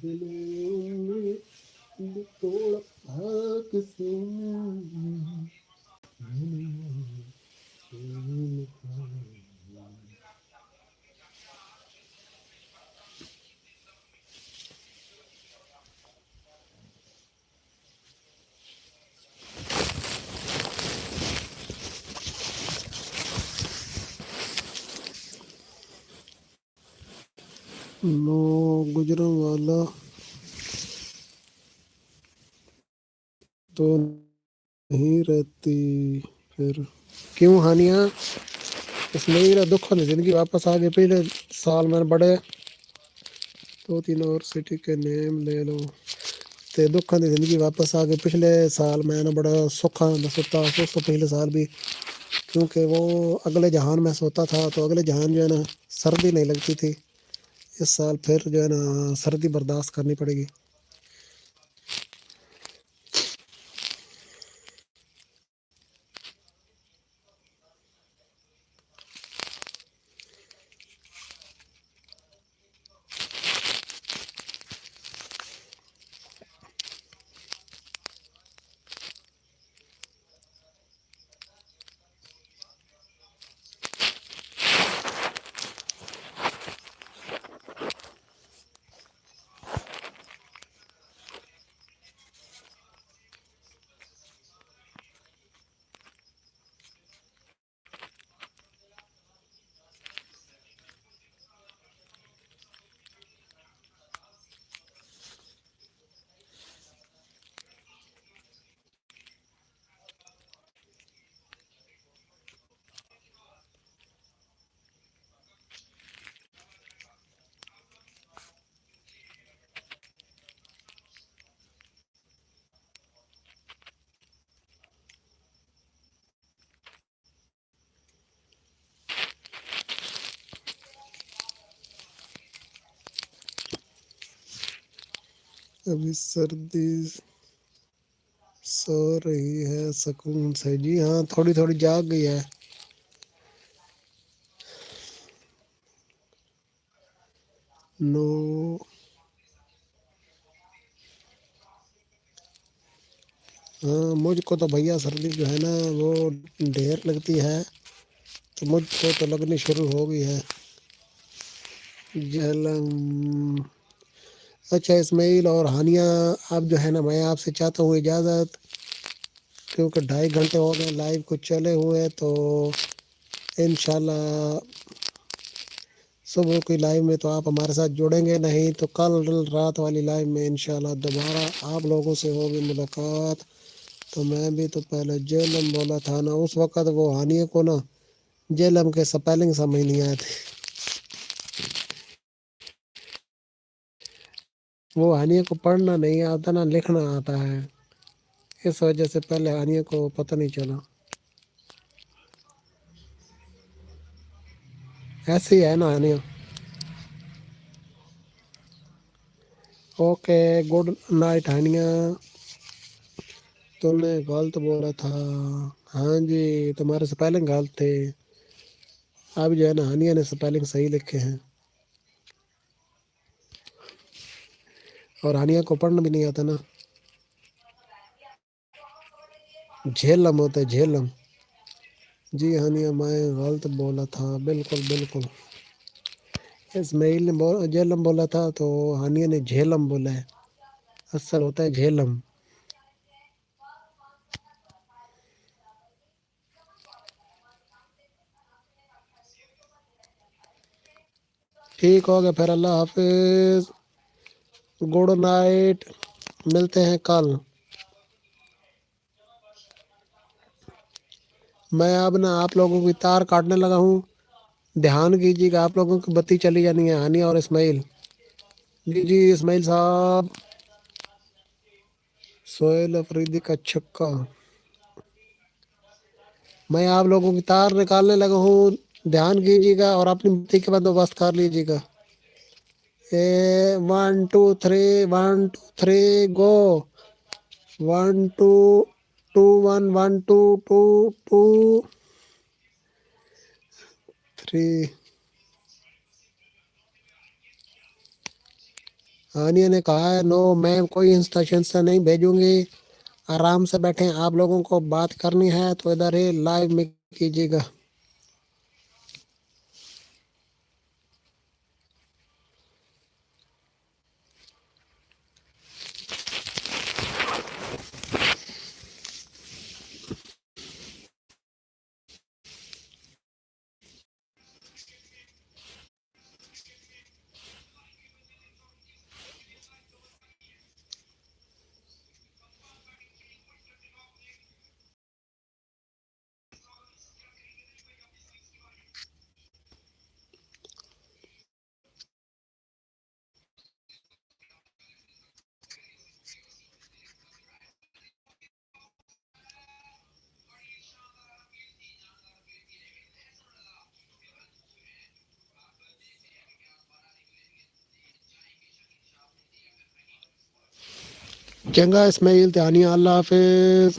دل توڑ کسی نو گجروں والا تو نہیں رہتی پھر کیوں ہانیہ؟ اس میں میرا دکھ والی زندگی واپس آ گئی. پہلے سال میں بڑے 2-3 اور سٹی کے نیم لے لو تے دکھاں دی زندگی واپس آ گئی. پچھلے سال میں نا بڑا سکھا میں سوتا، اس سے پچھلے سال بھی، کیونکہ وہ اگلے جہان میں سوتا تھا تو اگلے جہان جو ہے نا سردی نہیں لگتی تھی. اس سال پھر جو ہے نا سردی برداشت کرنی پڑے گی. ابھی سردی سو رہی ہے سکون سے. جی ہاں تھوڑی تھوڑی جاگ گئی ہے. نو ہاں مجھ کو تو بھیا سردی جو ہے نا وہ ڈھیر لگتی ہے، تو مجھ کو تو لگنی شروع ہو گئی ہے جہلم۔ اچھا اسماعیل اور ہانیہ، اب جو ہے نا میں آپ سے چاہتا ہوں اجازت، کیونکہ 2.5 گھنٹے ہو گئے لائیو کو چلے ہوئے، تو انشاءاللہ صبح کی لائیو میں تو آپ ہمارے ساتھ جڑیں گے نہیں، تو کل رات والی لائیو میں انشاءاللہ دوبارہ آپ لوگوں سے ہوگی ملاقات۔ تو میں بھی تو پہلے جیلم بولا تھا نا، اس وقت وہ ہانیہ کو نا جیلم کے سپیلنگ سمجھ نہیں آئے تھے، وہ ہانیہ کو پڑھنا نہیں آتا نا لکھنا آتا ہے، اس وجہ سے پہلے ہانیہ کو پتہ نہیں چلا۔ ایسے ہی ہے نا Hania. Okay good night Hania, تم نے غلط بولا تھا، ہاں جی تمہارے سپیلنگ غلط تھے، اب جو ہے نا ہانیہ نے سپیلنگ صحیح لکھے ہیں، اور ہانیہ کو پڑھنا بھی نہیں آتا نا، جھیلم ہوتا ہے جھیلم۔ جی ہانیہ میں غلط بولا تھا، بالکل بالکل، اسماعیل نے جیلم بولا تھا تو ہانیہ نے جھیلم بولا ہے، اصل ہوتا ہے جھیلم۔ ٹھیک ہو گیا پھر، اللہ حافظ، گڈ نائٹ، ملتے ہیں کل۔ میں اب نا آپ لوگوں کی تار کاٹنے لگا ہوں، دھیان کیجیے کہ آپ لوگوں کی بتی چلی جانی ہے، ہانیہ اور اسماعیل۔ جی جی اسماعیل صاحب، سہیل افریدی کا چھکا، میں آپ لوگوں کی تار نکالنے لگا ہوں، دھیان کیجیے گا اور اپنی بتی کا بندوبست کر لیجیے گا۔ 1 2 3 1 2 3 گو، 1 2 2 1 1 2 2 2 3۔ ہانیہ نے کہا ہے نو میں کوئی انسٹا نہیں بھیجوں گی، آرام سے بیٹھیں، آپ لوگوں کو بات کرنی ہے تو ادھر ہی لائیو میں کیجیے گا۔ چنگا اسماعیل، ہانیہ، اللہ حافظ۔